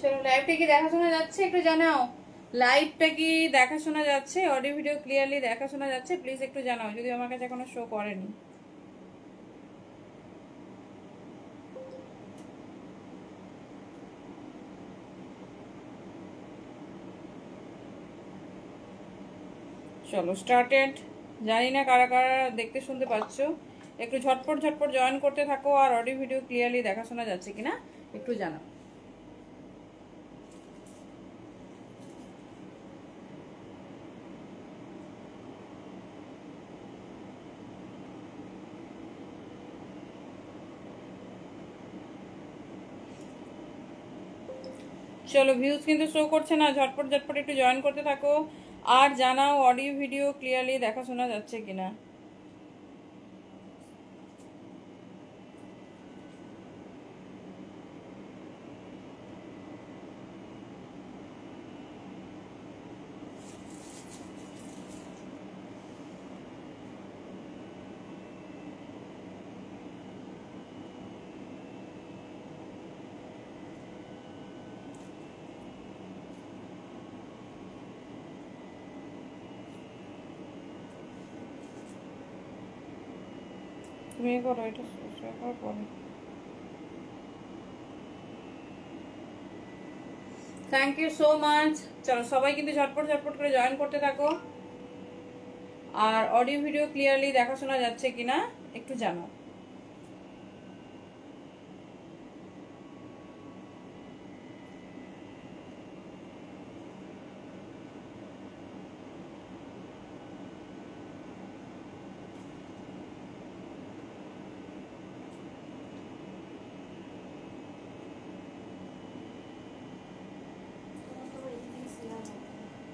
চলো লাইভটা কি দেখা শোনা যাচ্ছে একটু জানাও। লাইভটা কি দেখা শোনা যাচ্ছে, অডিও ভিডিও ক্লিয়ারলি দেখা শোনা যাচ্ছে? প্লিজ একটু জানাও, যদি আমার কাছে এখনো শো করেনি। চলো স্টার্টেড। জানি না কারা কারা দেখতে শুনতে পাচ্ছ, একটু ঝটপট ঝটপট জয়েন করতে থাকো। আর অডিও ভিডিও ক্লিয়ারলি দেখা শোনা যাচ্ছে কিনা একটু জানাও। চলো ভিউজ কিন্তু শো করছে না, ঝটপট ঝটপট একটু জয়েন করতে থাকো আর জানাও অডিও ভিডিও ক্লিয়ারলি দেখা শোনা যাচ্ছে কিনা। তুমি করো এটা পরে। Thank you so much. চলো সবাই কিন্তু ঝটপট ঝটপট করে জয়েন করতে থাকো আর অডিও ভিডিও ক্লিয়ারলি দেখা শোনা যাচ্ছে কিনা একটু জানো।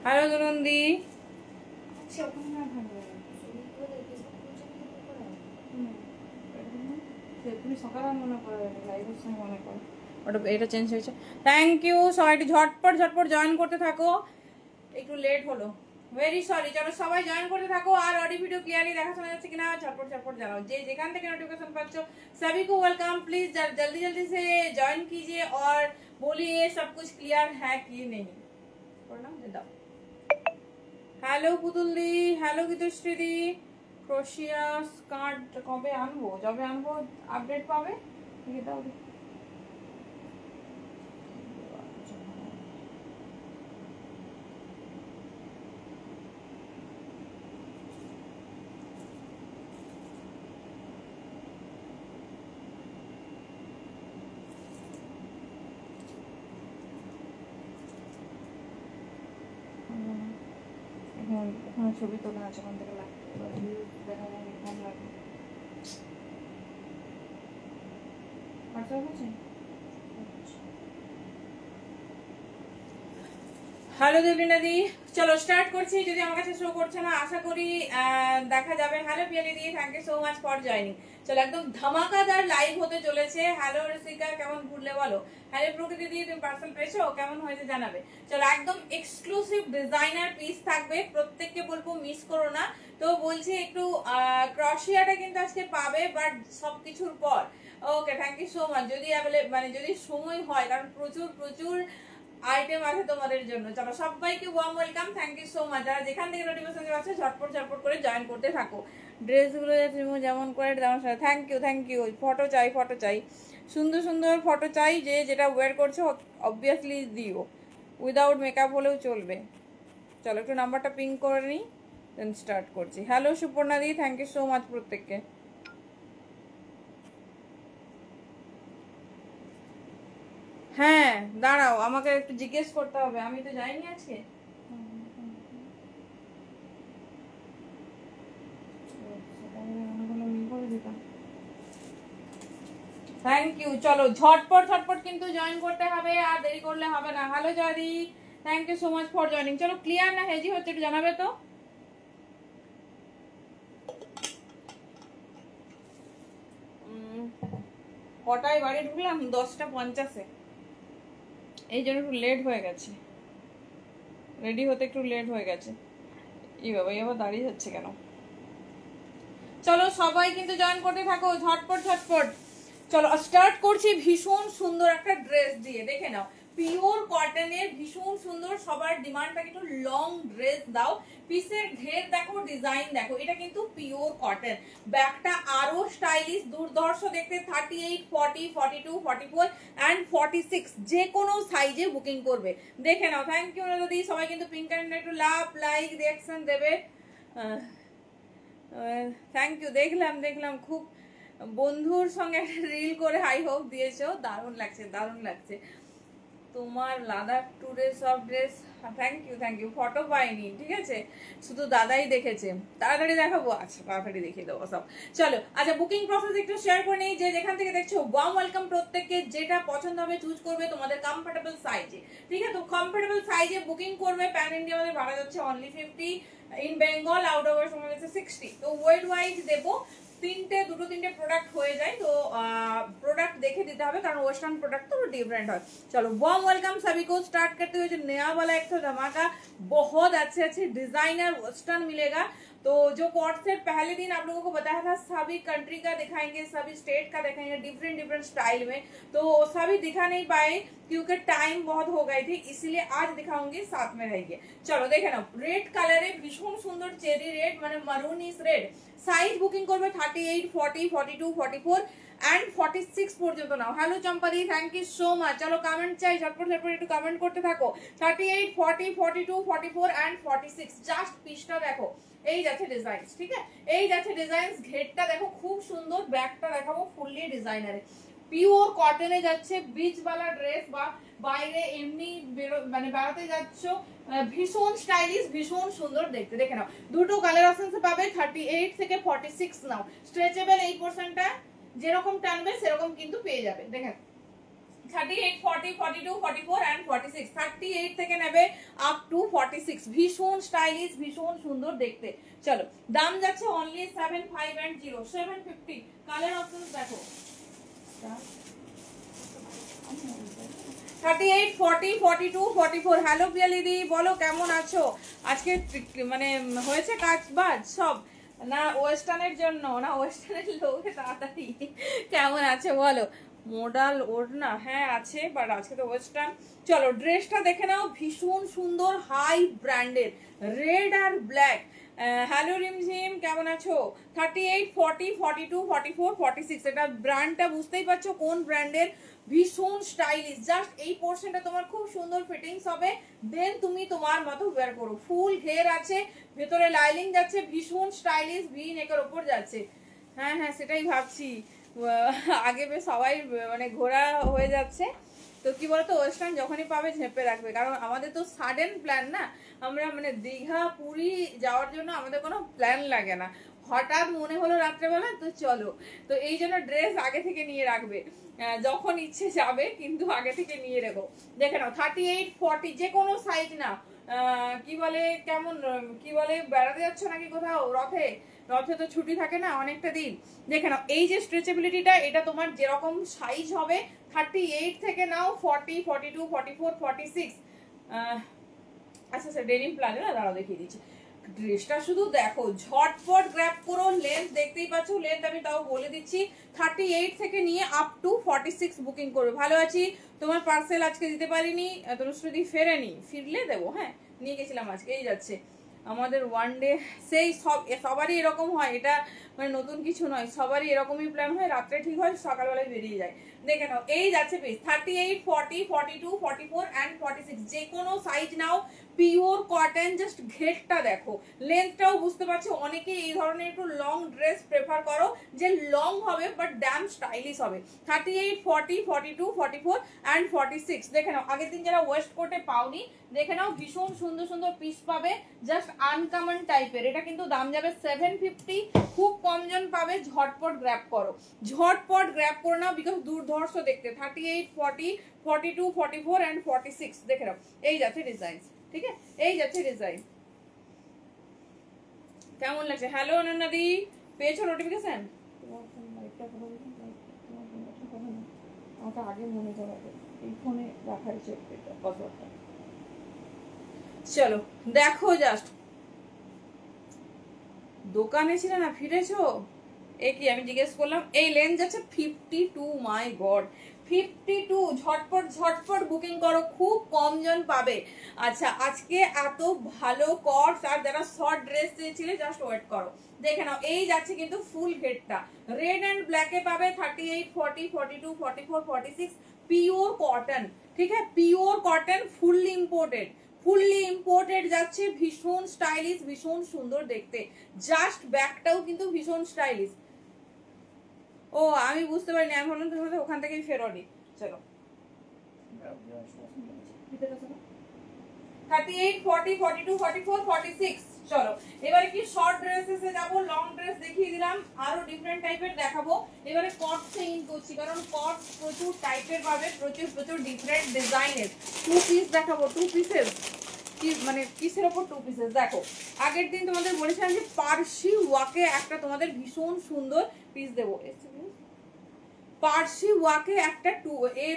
হ্যালো দুরন্দি। তুমি সকালে মনে করে লাইভের সময় মনে করো ওটা, এটা চেঞ্জ হয়েছে। থ্যাংক ইউ সবাই, একটু ঝটপট ঝটপট জয়েন করতে থাকো, একটু লেট হলো, ভেরি সরি। চলো সবাই জয়েন করতে থাকো আর অডিও ভিডিও ক্লিয়ারলি দেখা শোনা যাচ্ছে কিনা ঝটপট ঝটপট জানাও। যে যেখান থেকে নোटिफिकेशन पाচ্ছ सभी को वेलकम। प्लीज जल्दी जल्दी से ज्वाइन कीजिए और बोलिए सब कुछ क्लियर है कि नहीं। দাও। হ্যালো পুতুল দি, হ্যালো গীতশ্রী দি। ক্রোশিয়া স্কার্ট কবে আনবো? যবে আনবো আপডেট পাবে। দাও ওখানে ছবি তোলা আছে, ওখান থেকে দেখা যায় কম লাগবে। হ্যালো দেবলীনা দি, চলো স্টার্ট করছি। যদি আমার কাছে শো করছে না আশা করি দেখা যাবে। হ্যালো পিয়ালি দি, thank you so much for joining. চলো একদম ধামাকাদার লাইভ হতে চলেছে। হ্যালো রসিকা, কেমন ঘুরলে বলো। হ্যালো প্রকৃতি দি, তুমি পার্সেল পেয়েছো, কেমন হয়েছে জানাবে। চলো একদম এক্সক্লুসিভ ডিজাইনার পিস থাকবে, প্রত্যেককে বলবো মিস করো না। তো বলছি একটু ক্রশিয়াটা কিন্তু আজকে পাবে, বাট সবকিছুর পর। Okay thank you so much. যদি মানে যদি সময় হয়, কারণ প্রচুর প্রচুর আইটেম আছে তোমাদের জন্য। চলো সবাইকে warm welcome, thank you so much. যারা যেখান থেকে নোটিফিকেশন আছে ঝটপট ঝটপট করে জয়েন করতে থাকো। ড্রেসগুলো যেমন করে তেমন সাথে। Thank you. ফটো চাই, ফটো চাই, সুন্দর সুন্দর ফটো চাই। যে যেটা ওয়্যার করছো অবভিয়াসলি দিও, উইদাউট মেকআপ হলেও চলবে। চলো একটু নাম্বারটা পিং করে নিই, দেন স্টার্ট করছি। হ্যালো সুপর্ণা দি, থ্যাংক ইউ সো মাচ প্রত্যেককে। হ্যাঁ দাঁড়াও, আমাকে একটু জিজ্ঞেস করতে হবে, আমি তো যাইনি আজকে। Thank you. চলো ঝটপট ঝটপট কিন্তু জয়েন করতে হবে, আর দেরি করলে হবে না। হ্যালো জয়দি, thank you so much for joining. চলো ক্লিয়ার না হেজি হচ্ছে একটু জানাবে তো। কটায় বাড়ি ঢুকলাম? 10:50। এই জন্য একটু লেট হয়ে গেছে, রেডি হতে একটু লেট হয়ে গেছে। এই বাবা আবার দাঁড়িয়ে যাচ্ছে কেন। চলো সবাই কিন্তু জয়েন করতে থাকো ঝটপট ঝটপট। চলো স্টার্ট করছি ভীষণ সুন্দর একটা ড্রেস দিয়ে, দেখে নাও। পিওর কটনের ভীষণ সুন্দর, সবার ডিমান্ডটা একটু লং ড্রেস দাও। পিসের ঘের দেখো, ডিজাইন দেখো, এটা কিন্তু পিওর কটন। ব্যাগটা আরো স্টাইলিশ, দুর্ধর্ষ দেখতে। 38, 40, 42, 44 অ্যান্ড 46 যে কোনো সাইজে বুকিং করবে। দেখে নাও। থ্যাংক ইউ দাদি, সবাই কিন্তু পিঙ্ক অ্যান্ড একটু লাভ লাইক রিয়াকশন দেবে। Thank you. দেখলাম খুব বন্ধুর সঙ্গে একটা রিল করে হাই হোপ দিয়েছো, দারুণ লাগছে। তোমার লাদাখ ট্যুরে সব ড্রেস, থ্যাংক ইউ। ফটো পাইনি, ঠিক আছে, শুধু দাদাই দেখেছে। তাড়াতাড়ি দেখাবো? আচ্ছা, তাড়াতাড়ি দেখিয়ে দেবো সব। চলো, আচ্ছা, বুকিং প্রসেস একটু শেয়ার করে নেই। যে যেখান থেকে দেখছো ওয়ার্ম ওয়েলকাম প্রত্যেককে। যেটা পছন্দ হবে চুজ করবে তোমাদের কমফোর্টেবল সাইজে, ঠিক আছে? তো কমফোর্টেবল সাইজে বুকিং করবে। প্যান ইন্ডিয়া আমাদের ভাড়া যাচ্ছে only 50, in Bengal out over সময় যাচ্ছে 60। তো ওয়ার্ল্ড ওয়াইড দেবো। দুটো তিনটে প্রোডাক্ট হয়ে যায়, তো प्रोडक्ट देखे दीते हैं, कारण वेस्टर्न प्रोडक्ट तो डिफरेंट है। चलो, वार्म वेलकम सभी को। स्टार्ट करते हुए जो नया वाला एक तो धमाका, बहुत अच्छे डिजाइनर वेस्टर्न मिलेगा। तो जो कोर्ट से पहले दिन आप लोगों को बताया था, सभी कंट्री का दिखाएंगे, सभी स्टेट का दिखाएंगे, डिफरेंट स्टाइल में। तो सभी दिखा नहीं पाए क्योंकि टाइम बहुत हो गई थी, इसलिए आज दिखाऊंगी, साथ में रहिए। चलो देखे ना, रेड कलर है, भीषण सुंदर चेरी रेड, माने maroon is red. Size booking करबे 38, 40, 42, 44 एंड 46 পর্যন্ত নাও। হ্যালো চম্পাদি, থ্যাংক ইউ সো মাচ। চলো কমেন্ট চাই, ঝটপট একটু কমেন্ট করতে থাকো। 38, 40, 42, 44 এন্ড 46। জাস্ট পিসটা দেখো, এই যাচ্ছে ডিজাইনস, ঠিক আছে? এই যাচ্ছে ডিজাইনস। ঘেরটা দেখো খুব সুন্দর, ব্যাকটা দেখাবো ফুললি ডিজাইনারে। পিওর কটনে যাচ্ছে, বিচ वाला ড্রেস বা বাইরে এমনি মানে বেড়াতে যাচ্ছ, ভীষণ স্টাইলিশ, ভীষণ সুন্দর দেখতে। দেখে নাও, দুটো কালার অপশনস পাবে। 38 থেকে 46 নাও। স্ট্রেচেবল এই পোরশনটা যেরকম টানবে সেরকম কিন্তু পেয়ে যাবে। দেখেন 38, 40, 42, 44 এন্ড 46। 38 থেকে নেবে আপ টু 46। ভীষণ স্টাইলিশ, ভীষণ সুন্দর দেখতে। চলো, দাম যাচ্ছে অনলি 750, 750। কালার অপশনস দেখো, 38, 40, 42, 44। হ্যালো প্রিয়ালিদি, বলো কেমন আছো? আজকে মানে হয়েছে কাজ বাজ সব না ওয়েস্টার্নের জন্য, না ওয়েস্টার্নের লোকে তাড়াতাড়ি কেমন আছে বলো? মডাল ওড়না, হ্যাঁ আছে, বাট আজকে তো ওয়েস্টার্ন। চলো, ড্রেসটা দেখে নাও, ভীষণ সুন্দর, হাই ব্র্যান্ডের, রেড আর ব্ল্যাক। হ্যালো রিমঝিম, কেমন আছো? 38, 40, 42, 44, 46। এটা ব্র্যান্ডটা বুঝতেই পারছো কোন ব্র্যান্ডের। ভীষণ স্টাইলিশ, জাস্ট এই পোর্শনটা তোমার খুব সুন্দর ফিটিংস হবে, দেন তুমি তোমার মতো ওয়্যার করো। ফুল ঘের আছে, ভেতরে লাইনিং যাচ্ছে, ভীষণ স্টাইলিশ, ভি নেকের ওপর যাচ্ছে। হ্যাঁ সেটাই ভাবছি, আগে বেশ সবাই মানে ঘোরা হয়ে যাচ্ছে। তো কি বলতো, ওয়েস্টার্ন যখনই পাবে ঝেপে রাখবে, কারণ আমাদের তো সাডেন প্ল্যান না। আমরা মানে দীঘা পুরী যাওয়ার জন্য আমাদের কোনো প্ল্যান লাগে না, হঠাৎ মনে হলো রাত্রেবেলা তো চলো। তো এই জন্য ড্রেস আগে থেকে নিয়ে রাখবে, যখন ইচ্ছে যাবে, কিন্তু আগে থেকে নিয়ে রেখো। দেখে নাও, 38, 40 যে কোনো সাইজ না। কি বলে, কেমন কি বলে, বেড়াতে যাচ্ছ নাকি কোথাও? রথে তো ছুটি থাকে না অনেকটা দিন। দেখে নাও, এই যে স্ট্রেচেবিলিটিটা, এটা তোমার যেরকম সাইজ হবে 38 থেকে নাও 40, 42, 44, 46। আচ্ছা ডেনিম প্লাজো না, দাঁড়াও দেখিয়ে দিচ্ছি। ড্রেসটা শুধু দেখো, ঝটপট গ্র্যাব করো। লেন্থ দেখতেই পাচ্ছ, লেন্থ আমি তাও বলে দিচ্ছি, 38 থেকে নিয়ে আপ টু 46 বুকিং করবে। ভালো আছি, তোমার পার্সেল আজকে দিতে পারিনি, তনুশ্রুতি ফেরেনি, ফিরলে দেবো। হ্যাঁ, নিয়ে গেছিলাম আজকে, এই যাচ্ছে আমাদের ওয়ান ডে। সেই সবারই এরকম হয়, এটা মানে নতুন কিছু নয়, সবারই এরকমই প্ল্যান হয়, রাত্রে ঠিক হয়, সকালবেলায় বেরিয়ে যায়। দেখে নাও, এই যাচ্ছে পিস 38, 40, 42, 44 এন্ড 46। যে কোনো সাইজ নাও, পিওর কটন। জাস্ট ঘেরটা দেখো, লেন্থটাও বুঝতে পারছো। অনেকে এই ধরনের একটু লং ড্রেস প্রেফার করো, যে লং হবে বাট ড্যাম স্টাইলিশ হবে। 38, 40, 42, 44 এন্ড 46। দেখে নাও, আগের দিন যারা ওয়েস্ট কোটে পাওনি, দেখে নাও, ভীষণ সুন্দর সুন্দর পিস পাবে, জাস্ট আনকমন টাইপের। এটা কিন্তু দাম যাবে 750, খুব কম জন পাবে। ঝটপট গ্র্যাব করো, ঝটপট গ্র্যাব করে নাও, বিকজ দুর্ধর্ষ দেখতে। 38, 40, 42, 44 এন্ড 46। দেখে নাও, এই যাচ্ছে ডিজাইন, ঠিক আছে? এই যাচ্ছে ডিজাইন। কেমন লাগছে? হ্যালো অনন্যাদি, পেয়েছো নোটিফিকেশন? আমাকে আগে মনে করাবে, এই ফোনে রাখা হয়েছে পাসওয়ার্ডটা। চলো দেখো, জাস্ট দোকানে ছিল না, ফিরেছো? এ কি আমি জিজ্ঞেস করলাম। এই লেন্থ যাচ্ছে 52, মাই গড, 52 ঝটপট ঝটপট বুকিং করো, খুব কম জন পাবে। আচ্ছা আজকে এত ভালো কর্স, আর যারা শর্ট ড্রেস চেয়েছিলে জাস্ট ওয়েট করো, দেখে নাও। এই যাচ্ছে কিন্তু ফুল ঘেরটা, রেড এন্ড ব্ল্যাকে পাবে 38, 40, 42, 44, 46 পিওর কটন, ঠিক আছে, পিওর কটন, ফুললি ইম্পোর্টেড যাচ্ছে, ভীষণ স্টাইলিশ, ভীষণ সুন্দর দেখতে। জাস্ট ব্যাকটাও কিন্তু ভীষণ স্টাইলিশ। ও আমি বুঝতে পারিনি, আমি ভাবলাম তোমাদের ওখান থেকেই ফেরোনি। চলো 38, 40, 42, 44, 46। চলো এবারে কি শর্ট ড্রেসেসে যাবো, লং ড্রেস দেখিয়ে দিলাম, আরো ডিফারেন্ট টাইপের দেখাবো। এবারে কটসে ইন করছি, কারণ কটস প্রচুর টাইপের পাবে, প্রচুর ডিফারেন্ট ডিজাইনের। 2 পিস দেখাবো, 2 পিসেস, কি মানে পিসের ওপর 2 পিসেস। দেখো আগের দিন তোমাদের বলেছিলাম যে পার্সি ওয়াকে একটা তোমাদের ভীষণ সুন্দর পিস দেবো, পার্সি ওয়াকে একটা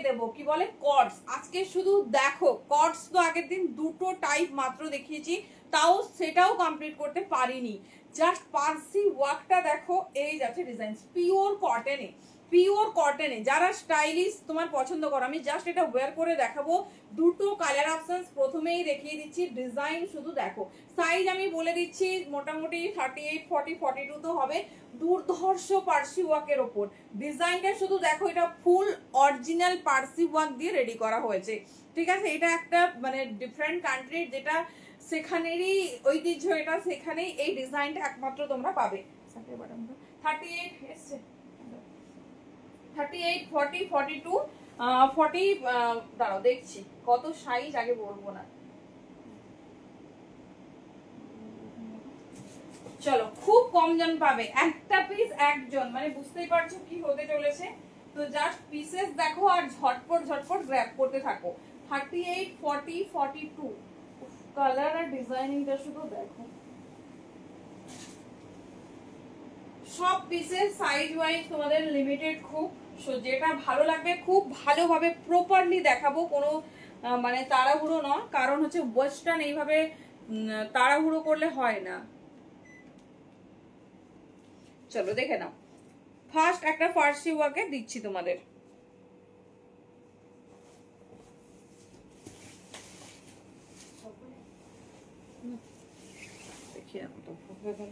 দেবো, কি বলে কর্ডস। আজকে শুধু দেখো কর্ডস তো আগের দিন 2টো টাইপ মাত্র দেখিয়েছি, তাও সেটাও কমপ্লিট করতে পারিনি। জাস্ট পার্সি ওয়ার্কটা দেখো, এই যাচ্ছে ডিজাইন পিওর কটনে, যারা স্টাইলিশ তোমার পছন্দ করো। আমি জাস্ট এটা ওয়্যার করে দেখাবো, 2টো কালার অপশনস প্রথমেই দেখিয়ে দিচ্ছি, ডিজাইন শুধু দেখো। সাইজ আমি বলে দিচ্ছি, মোটামুটি 38, 40, 42 তো হবে। দুর্ধর্ষ পার্সি ওয়ার্কের ওপর ডিজাইনটা শুধু দেখো, এটা ফুল অরিজিনাল পার্সি ওয়ার্ক দিয়ে রেডি করা হয়েছে, ঠিক আছে। এটা একটা মানে ডিফারেন্ট কান্ট্রির, যেটা সেখানেরই ঐতিহ্য, এটা সেখানেই এই ডিজাইনটা একমাত্র তোমরা পাবে। 38 এসছে, 38, 40, 42, 40, দাঁড়াও দেখছি কত সাইজ, আগে বলবো না। চলো খুব কম জন পাবে, একটা পিস একজন, মানে বুঝতেই পারছো কি হতে চলেছে। তো জাস্ট পিসেস দেখো আর ঝটপট গ্র্যাব করতে থাকো। 38, 40, 42 কালার আর ডিজাইনিংটা শুধু দেখো। সব পিসের সাইজ ওয়াইজ তোমাদের লিমিটেড খুব, যেটা ভালো লাগবে খুব ভালোভাবে প্রপারলি দেখাবো, কোনো মানে তাড়াহুড়ো নয়, কারণ হচ্ছে ওয়েস্টার্ন এইভাবে তাড়াহুড়ো করলে হয় না। চলো দেখে নাও, ফার্স্ট একটা ফার্সি ওয়ার্কে দিচ্ছি তোমাদের। দেখিয়ে তো হয়ে গেল।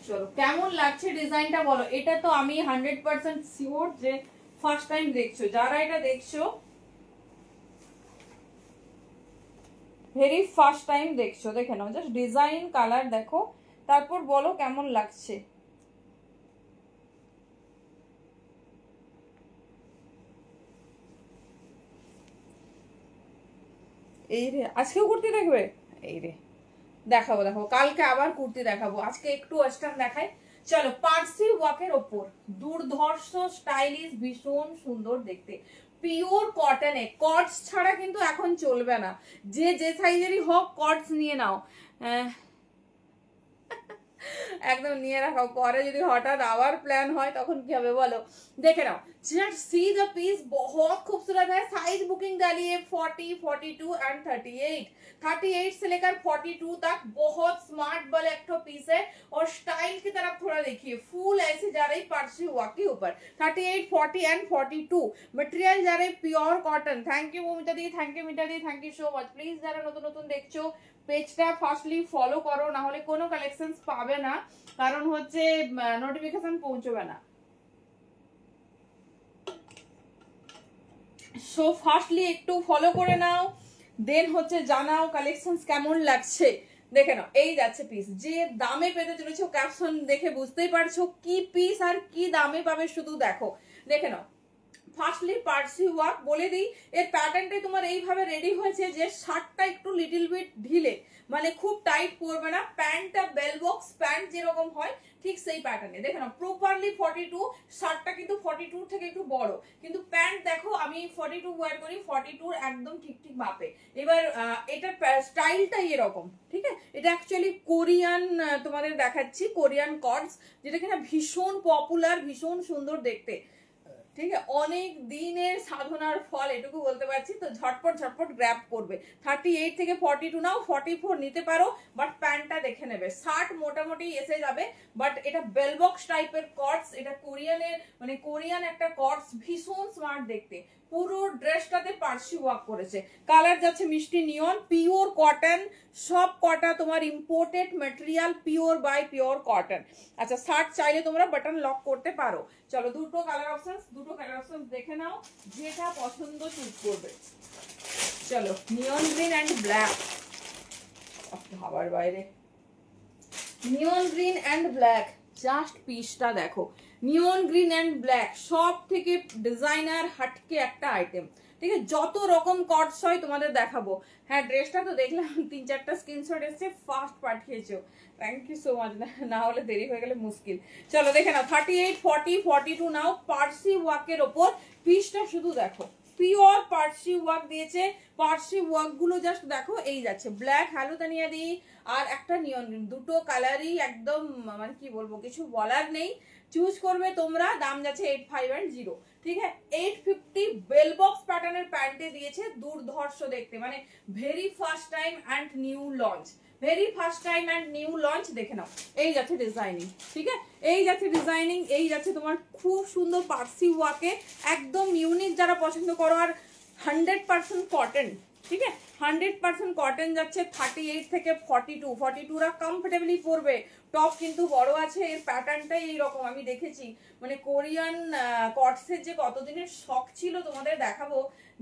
চলো কেমন লাগছে ডিজাইনটা বলো। এটা তো আমি 100% শিওর যে ফার্স্ট টাইম দেখছো, যারা এটা দেখছো ভেরি ফার্স্ট টাইম দেখছো, দেখে নাও জাস্ট ডিজাইন কালার দেখো, তারপর বলো কেমন লাগছে। এই রে আজকেও কুর্তি দেখবে, এই রে দেখাবো, দেখো কালকে আবার কুর্তি দেখাবো, আজকে একটু ওয়েস্টার্ন দেখাই। চলো পার্সি ওয়ার্কের ওপর দুর্ধর্ষ স্টাইলিশ, ভীষণ সুন্দর দেখতে, পিওর কটনে। কটস ছাড়া কিন্তু এখন চলবে না, যে সাইজেরই হোক কটস নিয়ে নাও, একদম নিয়ে রাখো, পরে যদি হঠাৎ আবার প্ল্যান হয় তখন কি হবে বলো। देखे नाओ, जस्ट सी द पीस, बहुत खूबसूरत है। साइज बुकिंग डालिए 40, 42 एंड 38, 38 से लेकर 42 तक। बहुत स्मार्ट बल एक पीस है, और स्टाइल की तरफ थोड़ा देखिए, फुल ऐसे जा रही पार्सी हुआ के ऊपर। 38, 40 एंड 42 मटेरियल जा रही pure cotton. Thank you Mita di, thank you Mita di, thank you so much. Please যারা নতুন নতুন দেখছো পেজটা ফার্স্টলি ফলো করো, না হলে কোনো কালেকশনস পাবে না, কারণ হচ্ছে নোটিফিকেশন পৌঁছবে না। সো ফার্স্টলি একটু ফলো করে নাও, দেন হচ্ছে জানাও কালেকশনস কেমন লাগছে। দেখে নাও এই যাচ্ছে পিস, যে দামে পেতে চলেছো ক্যাপশন দেখে বুঝতেই পারছো কি পিস আর কি দামে পাবে, শুধু দেখো। দেখে নাও ফার্স্টলি পার্সি ওয়ার্ক বলে দিই, এর প্যাটার্নটাই তোমার এইভাবে রেডি হয়েছে যে শার্টটা একটু লিটল বিট ঢিলে, মানে খুব টাইট পরবে না, প্যান্টটা বেল বক্স প্যান্ট যেরকম হয় ঠিক সেই প্যাটার্নে। দেখে নাও প্রপারলি 42, শার্টটা কিন্তু 42 থেকে একটু বড়, কিন্তু প্যান্ট দেখো আমি 42 ওয়্যার করি, 42 একদম ঠিক মাপে। এবার এটার স্টাইলটাই এরকম, ঠিক আছে। এটা অ্যাকচুয়ালি কোরিয়ান, তোমাদের দেখাচ্ছি কোরিয়ান কর্ডস, যেটা কিনা ভীষণ পপুলার, ভীষণ সুন্দর দেখতে। ঠিক আছে, অনেক দিনের সাধনার ফল এটুকু বলতে পারছি। তো ঝটপট ঝটপট গ্র্যাব করবে। 38 থেকে 42 নাও, 44 নিতে পারো, বাট প্যান্টটা দেখে নেবে। 60 মোটামুটি এসে যাবে, বাট এটা বেল বক্স টাইপের কটস, এটা কোরিয়ানের মানে কোরিয়ান একটা কটস, ভীষণ স্মার্ট দেখতে। পুরো ড্রেসটাতে পার্সি ওয়ার্ক করেছে। কালার যাচ্ছে মিষ্টি নিয়ন, পিওর কটন, সব কটা তোমার imported material, pure by pure cotton. আচ্ছা, শার্ট চাইলে তোমরা বাটন লক করতে পারো। চলো দুটো কালার অপশন দেখে নাও, যেটা পছন্দ চুজ করবে। চলো নিয়ন গ্রিন অ্যান্ড ব্ল্যাক, ভাবার বাইরে। নিয়ন গ্রিন অ্যান্ড ব্ল্যাক, জাস্ট পিসটা দেখো। নিয়ন গ্রিন অ্যান্ড ব্ল্যাক সব থেকে ডিজাইনার হাটকে একটা আইটেম। ঠিক আছে, যত রকম কটস হয় তোমাদের দেখাবো। হ্যাঁ, ড্রেসটা তো দেখলাম 3-4টা স্ক্রিনশট এসছে, ফাস্ট পাঠিয়েছো, থ্যাংক ইউ সো মাচ। না হলে দেরি হয়ে গেলে মুশকিল। চলো দেখে নাও, 38, 40, 42 নাও। পার্সি ওয়ার্কের ওপর পিসটা শুধু দেখো, পিওর পার্সি ওয়ার্ক দিয়েছে। পার্সি ওয়ার্ক গুলো জাস্ট দেখো। এই যাচ্ছে ব্ল্যাক, হ্যালো তানিয়া দি, আর একটা নিয়ন গ্রিন, দুটো কালারই একদম মানে কি বলবো, কিছু বলার নেই। চুজ করবে তোমরা। দাম যাচ্ছে 8510। ঠিক আছে, 850 বেল বক্স প্যাটার্নের প্যান্টে দিয়েছে, দুর্ধর্ষ দেখতে, মানে very first time and new launch, very first time and new launch. দেখে নাও, এই যাচ্ছে ডিজাইনিং। ঠিক আছে, এই যাচ্ছে ডিজাইনিং, এই যাচ্ছে তোমার খুব সুন্দর পার্সি ওয়ার্কে, একদম ইউনিক যারা পছন্দ করো। আর 100% কটন। ঠিক আছে, 100% কটন যাচ্ছে। 38 থেকে 42রা কমফোর্টেবলি পরবে। টপ কিন্তু বড় আছে, এর প্যাটার্নটাই এইরকম। আমি দেখেছি, মানে কোরিয়ান কটসের যে কতদিনের শখ ছিল তোমাদের দেখাবো,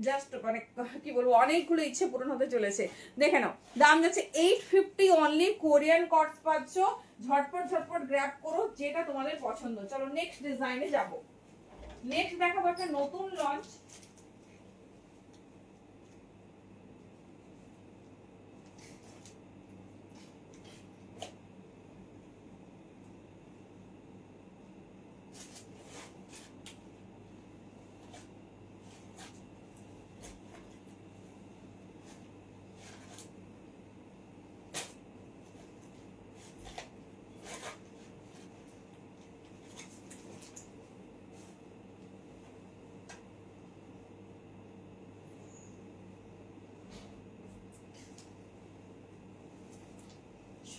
জাস্ট মানে কি বলবো, অনেকগুলো ইচ্ছে পূরণ হতে চলেছে। দেখে নাও, দাম যাচ্ছে 850 অনলি। কোরিয়ান কটস পাচ্ছ, ঝটপট ঝটপট গ্র্যাব করো যেটা তোমাদের পছন্দ। চলো নেক্সট ডিজাইনে যাব। নেক্সট দেখাবো একটা নতুন লঞ্চ।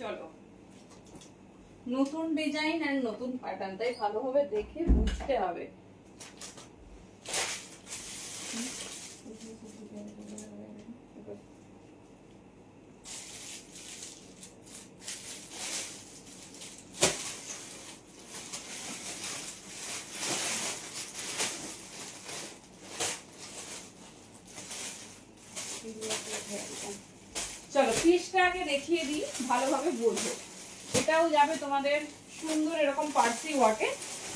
চলো, নতুন ডিজাইন আর নতুন প্যাটার্ন, তাই ভালোভাবে দেখে বুঝতে হবে। চলো পিসটা আগে দেখিয়ে দিই, ভালোভাবে বোঝো। এটাও যাবে তোমাদের সুন্দর এরকম পার্সি ওয়ার্কে,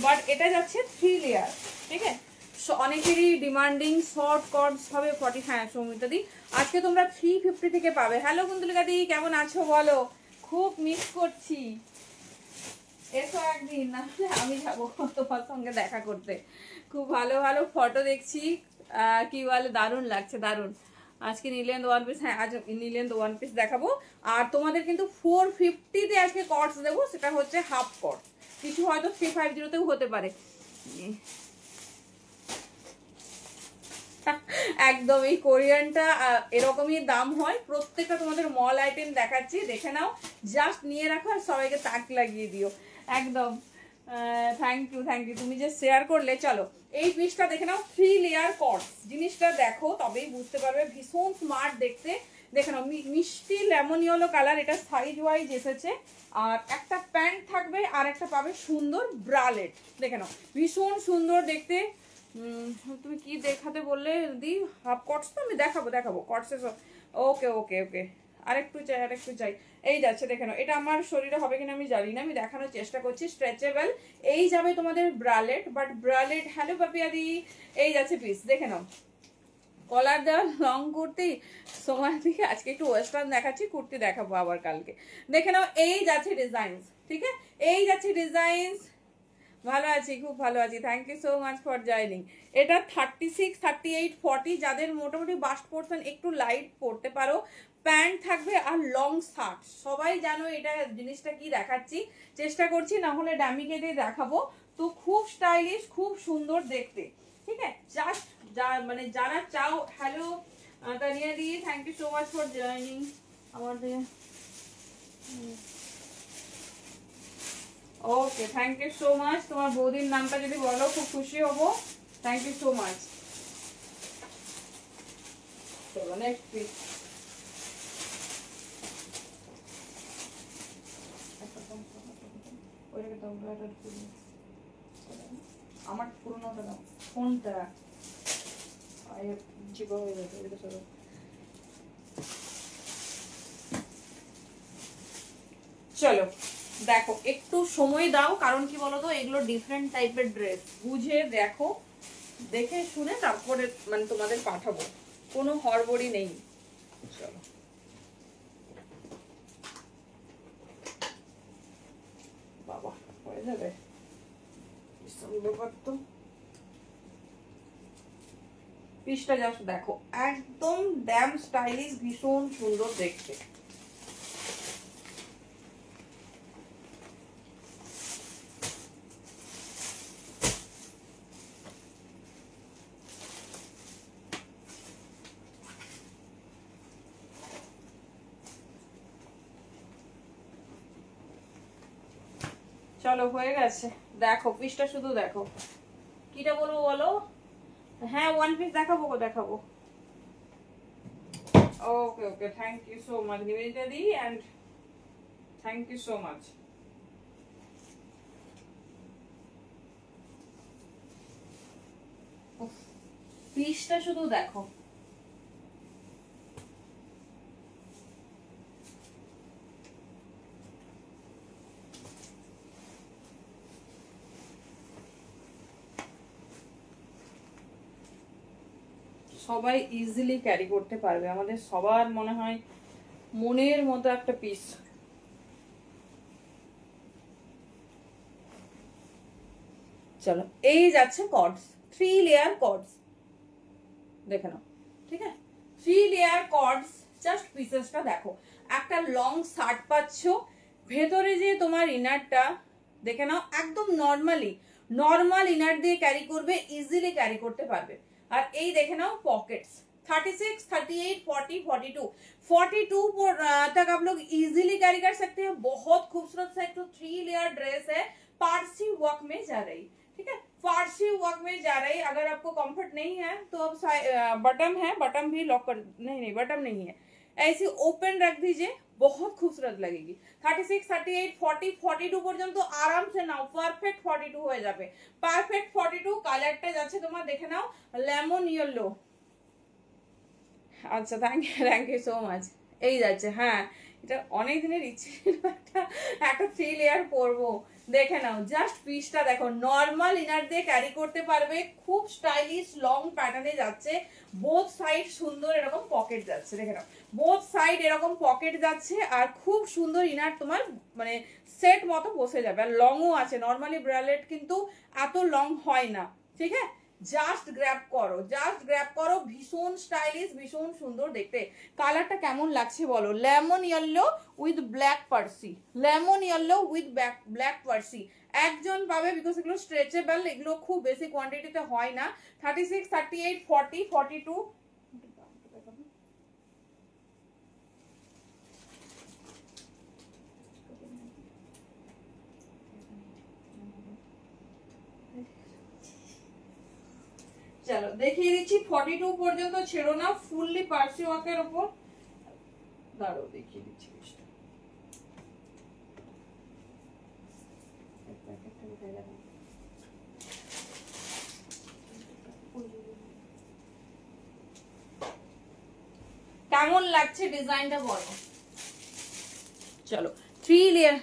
বাট এটা যাচ্ছে 3 লেয়ার। ঠিক আছে, অনেকেরই ডিমান্ডিং শর্ট কটস হবে 40। হ্যাঁ সৌমিতা দি, আজকে তোমরা 350 থেকে পাবে। হ্যালো কুন্তলিকা দি, কেমন আছো বলো? খুব মিস করছি, এসো একদিন, না আমি যাবো তোমার সঙ্গে দেখা করতে। খুব ভালো ভালো ফটো দেখছি, কি বলে, দারুণ লাগছে, দারুণ। আজকে নীলেন্দ ওয়ান পিস, হ্যাঁ আজ নীলেন্দ ওয়ান পিস দেখাবো। আর তোমাদের কিন্তু 450-তে আজকে কটস দেবো, সেটা হচ্ছে হাফ কট। কিছু হয়তো 350-তেও হতে পারে। একদম এই কোরিয়ানটা এরকমই দাম হয়। প্রত্যেকটা তোমাদের মল আইটেম দেখাচ্ছি, দেখে নাও, জাস্ট নিয়ে রাখো আর সবাইকে তাক লাগিয়ে দিও। একদম থ্যাংক ইউ, থ্যাংক ইউ, তুমি যে শেয়ার করলে। চলো এই পিসটা দেখে নাও, 3 লেয়ার কটস। জিনিসটা দেখো তবেই বুঝতে পারবে, ভীষণ স্মার্ট দেখতে। দেখে নাও, মিষ্টি লেমন ইয়েলো কালার, এটা সাইজ ওয়াইজ এসেছে। আর একটা প্যান্ট থাকবে, আর একটা পাবে সুন্দর ব্রালেট। দেখে নাও, ভীষণ সুন্দর দেখতে। তুমি কি দেখাতে বললে দি? হাফ কটস তো আমি দেখাবো কটসের। ওকে ওকে ওকে, আরেকটু চাই। এই যাচ্ছে, দেখে নাও, এটা আমার শরীরে হবে কিনা আমি জানি না, আমি দেখানোর চেষ্টা করছি। স্ট্রেচেবল, এই যাবে তোমাদের bralette, but bralette, hello Papiya di, এই যাচ্ছে পিস। দেখে নাও, কলার দেওয়া লং কুর্তি। সময় থেকে আজকে একটু ওয়েস্টার্ন দেখাচ্ছি, কুর্তি দেখাবো আবার কালকে। দেখে নাও, এই যাচ্ছে ডিজাইনস। ঠিক আছে, এই যাচ্ছে ডিজাইনস। ভালো আছি, খুব ভালো আছি, thank you so much for joining. এটা 36, 38, 40, যাদের মোটামুটি বাস্ট পোর্শন একটু লাইট পড়তে পারো, প্যান্ট থাকবে আর লং শার্ট। সবাই জানো এটা জিনিসটা কি দেখাচ্ছি, চেষ্টা করছি না হলে ডামিকে দিয়ে দেখাবো। তো খুব স্টাইলিশ, খুব সুন্দর দেখতে। ঠিক আছে, জাস্ট মানে যারা চাও। হ্যালো তানিয়া দি, thank you so much for joining আমাদের। Okay, thank you so much. তোমার বৌদির নামটা যদি বলো খুব খুশি হব। Thank you so much. চলো নেক্সট পিস। আমার পুরোনোটা দাও, কোনটা চিপা হয়ে যাবে এটা সরো। চলো দেখো, একটু সময় দাও, কারণ কি বলতো এগুলো ডিফারেন্ট টাইপের ড্রেস, বুঝে দেখো, দেখে শুনে তারপরে মানে তোমাদের পাঠাবো, কোনো হড়বড়ি নেই। চলো বাবা হয়ে যাবে তো। পিসটা জাস্ট দেখো, একদম ড্যাম স্টাইলিশ, ভীষণ সুন্দর দেখতে। চলো হয়ে গেছে, দেখো পিসটা শুধু দেখো, কিটা বলবো বলো? হ্যাঁ ওয়ান পিস দেখাবো, দেখাবো। Okay okay, thank you so much Nivedita di, and thank you so much. পিসটা শুধু দেখো, সবাই ইজিলি ক্যারি করতে পারবে, আমাদের সবার মনে হয় মনের মতো একটা পিস। চলো এই যাচ্ছে কর্ডস, 3 লেয়ার কর্ডস, দেখে নাও, ঠিক আছে 3 লেয়ার কর্ডস। জাস্ট পিসেসটা দেখো, একটা লং শার্ট পাচ্ছ, ভেতরে যে তোমার ইনারটা দেখে নাও, একদম নর্মাল ইনার দিয়ে ক্যারি করবে, ইজিলি ক্যারি করতে পারবে। আর এই দেখে নাও পকেट्स, 36, 38, 40, 42 तक आप लोग इजीली कैरी कर सकते हैं। बहुत खूबसूरत सा एक तो 3 लेयर ड्रेस है, पारसी वर्क में जा रही, ठीक है, फारसी वर्क में जा रही। अगर आपको कंफर्ट नहीं है तो अब बटन है, बटन भी लॉक कर, नहीं बटन नहीं है, ऐसी ओपन रख दीजिए, बहुत खूबसूरत लगेगी। 36, 38, 40, 42 পর্যন্ত আরাম সে নাও, পারফেক্ট 42 হয়ে যাবে, পারফেক্ট 42। কালারটা যাচ্ছে তোমার দেখে নাও লেমন ইয়েলো। আচ্ছা থ্যাংক ইউ সো মাচ। এই যাচ্ছে, হ্যাঁ এটা অনেক দিনের ইচ্ছে একটা 3 লেয়ার পরবো, দেখে নাও জাস্ট পিসটা দেখো, নর্মাল ইনার দিয়ে ক্যারি করতে পারবে, খুব স্টাইলিশ লং প্যাটার্নে যাচ্ছে, বোথ সাইড সুন্দর এরকম পকেট যাচ্ছে, দেখে নাও বোথ সাইড এরকম পকেট যাচ্ছে, আর খুব সুন্দর ইনার তোমার মানে সেট মতো বসে যাবে, আর লংও আছে। নর্মালি ব্রালেট কিন্তু এত লং হয় না, ঠিক আছে। জাস্ট গ্র্যাব করো, ভীষণ স্টাইলিশ, ভীষণ সুন্দর দেখতে। কালারটা কেমন লাগছে বলো? Lemon yellow with black Parsi, lemon yellow with black Parsi একজন পাবে, বিকজ এগুলো স্ট্রেচেবল, এগুলো খুব বেশি কোয়ান্টিটিতে হয় না। 36, 38, 40, 42 চলো দেখিয়ে দিচ্ছি, 42 পর্যন্ত ছেড়ো না, ফুললি পার্সি ওয়ার্কের উপর। দাঁড়াও দেখিয়ে দিচ্ছি পিসটা, কেমন লাগছে ডিজাইনটা বলো? চলো 3 লেয়ার,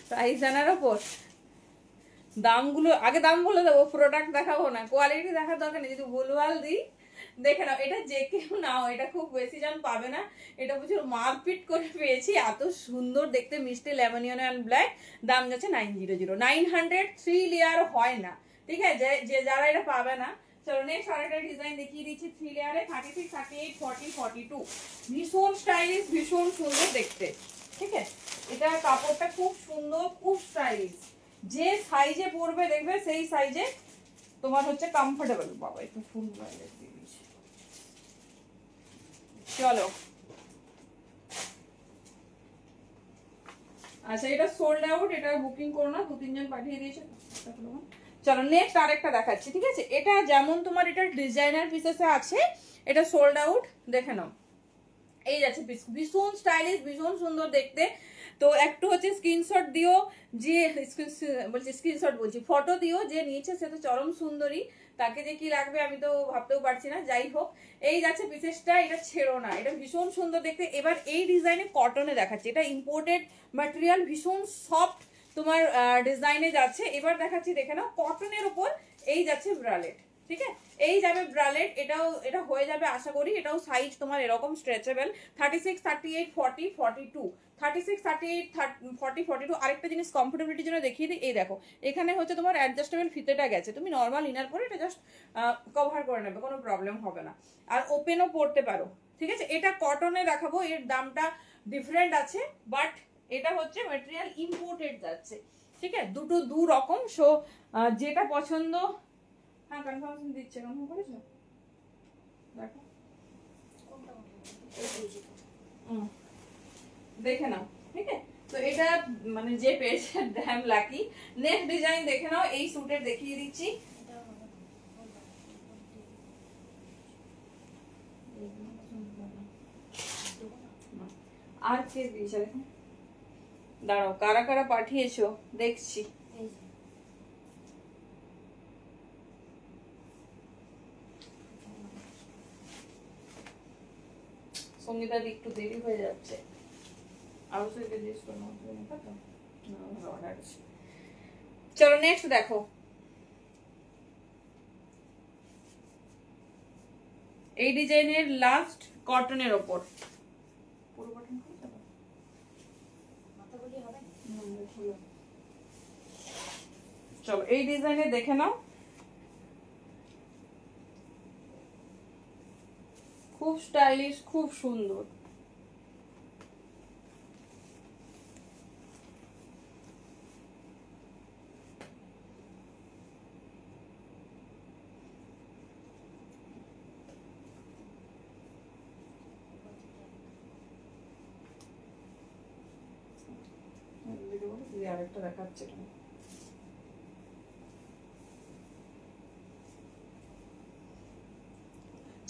প্রাইস জানার উপর দামগুলো আগে দাম বলে দেবো, প্রোডাক্ট দেখাবো না, কোয়ালিটি দেখার দরকার নেই, যদি ভুলভাল দিই দেখে নাও। এটা যে কেউ নাও, এটা খুব বেশি জন পাবে না, এটা বুঝো মারপিট করে পেয়েছি, এত সুন্দর দেখতে, মিষ্টি লেমন ইয়েলো এন্ড ব্ল্যাক। দাম যাচ্ছে 900, 900, 3 লেয়ার হয় না, ঠিক আছে, যে যারা এটা পাবে না। চলো নেক্সট আরেকটা ডিজাইন দেখিয়ে দিচ্ছি 3 লেয়ারে, 36, 38, 40, 42 ভীষণ স্টাইলিশ, ভীষণ সুন্দর দেখতে, ঠিক আছে। এটা কাপড়টা খুব সুন্দর, খুব স্টাইলিশ, যে সাইজে পরবে দেখবে সেই সাইজে তোমার হচ্ছে কমফোর্টেবল। বাবা একটু ফুল চলো আচ্ছা এটা সোল্ড আউট, এটা বুকিং করো না, 2-3 জন পাঠিয়ে দিয়েছে। চলো নেক্সট আরেকটা দেখাচ্ছি, ঠিক আছে? এটা যেমন তোমার এটা ডিজাইনার পিসেসে আছে, এটা সোল্ড আউট, দেখে নাও। এই যাচ্ছে পিস, ভীষণ স্টাইলিশ, ভীষণ সুন্দর দেখতে। তো একটু হচ্ছে স্ক্রিনশট দিও, যে স্ক্রিনশট বলছি, ফটো দিও, যে নিয়েছে সে তো চরম সুন্দরী, তাকে যে কি লাগবে আমি তো ভাবতেও পারছি না। যাই হোক, এই যাচ্ছে পিসেসটা, এটা ছেড়ো না, এটা ভীষণ সুন্দর দেখতে। এবার এই ডিজাইনে কটনে দেখাচ্ছে, এটা ইম্পোর্টেড ম্যাটেরিয়াল, ভীষণ সফট তোমার ডিজাইনে যাচ্ছে। এবার দেখাচ্ছি, দেখে নাও, কটনের উপর এই যাচ্ছে ব্রালেট, ঠিক আছে? এই যাবে ব্রালেট, এটা হয়ে যাবে আশা করি। এটাও সাইজ তোমার এরকম স্ট্রেচেবল, 36, 38, 40, 42, 36, 38, 40, 42। আরেকটা জিনিস কমফোর্টেবিলিটির জন্য দেখিয়ে দিই, এই দেখো এখানে হচ্ছে তোমার অ্যাডজাস্টেবল ফিতেটা গেছে, তুমি নর্মাল ইনার পরে এটা জাস্ট কভার করে নেবে, কোনো প্রবলেম হবে না। আর ওপেনও পড়তে পারো, ঠিক আছে? এটা কটনে দেখাবো, এর দামটা ডিফারেন্ট আছে, বাট এটা হচ্ছে ম্যাটেরিয়াল ইম্পোর্টেড যাচ্ছে, ঠিক আছে? দুটো দু রকম। সো যেটা পছন্দ, হ্যাঁ কনফার্মেশন দিচ্ছে, কনফার্ম করেছো? দেখো দেখে নাও, ঠিক আছে? তো এটা মানে যে পেয়েছে ড্যাম লাকি। নেক্সট ডিজাইন দেখে নাও, এই স্যুটের দেখিয়ে দিচ্ছি। আর কে দিয়েছে দেখো, দাঁড়াও, কারা কারা পাঠিয়েছো দেখছি। সঙ্গীতার একটু দেরি হয়ে যাচ্ছে, চলো নেক্সট দেখো। এই ডিজাইনের লাস্ট কটনের ওপর, চলো এই ডিজাইনে দেখে নাও, খুব স্টাইলিশ, খুব সুন্দর। আরেকটা দেখাচ্ছে,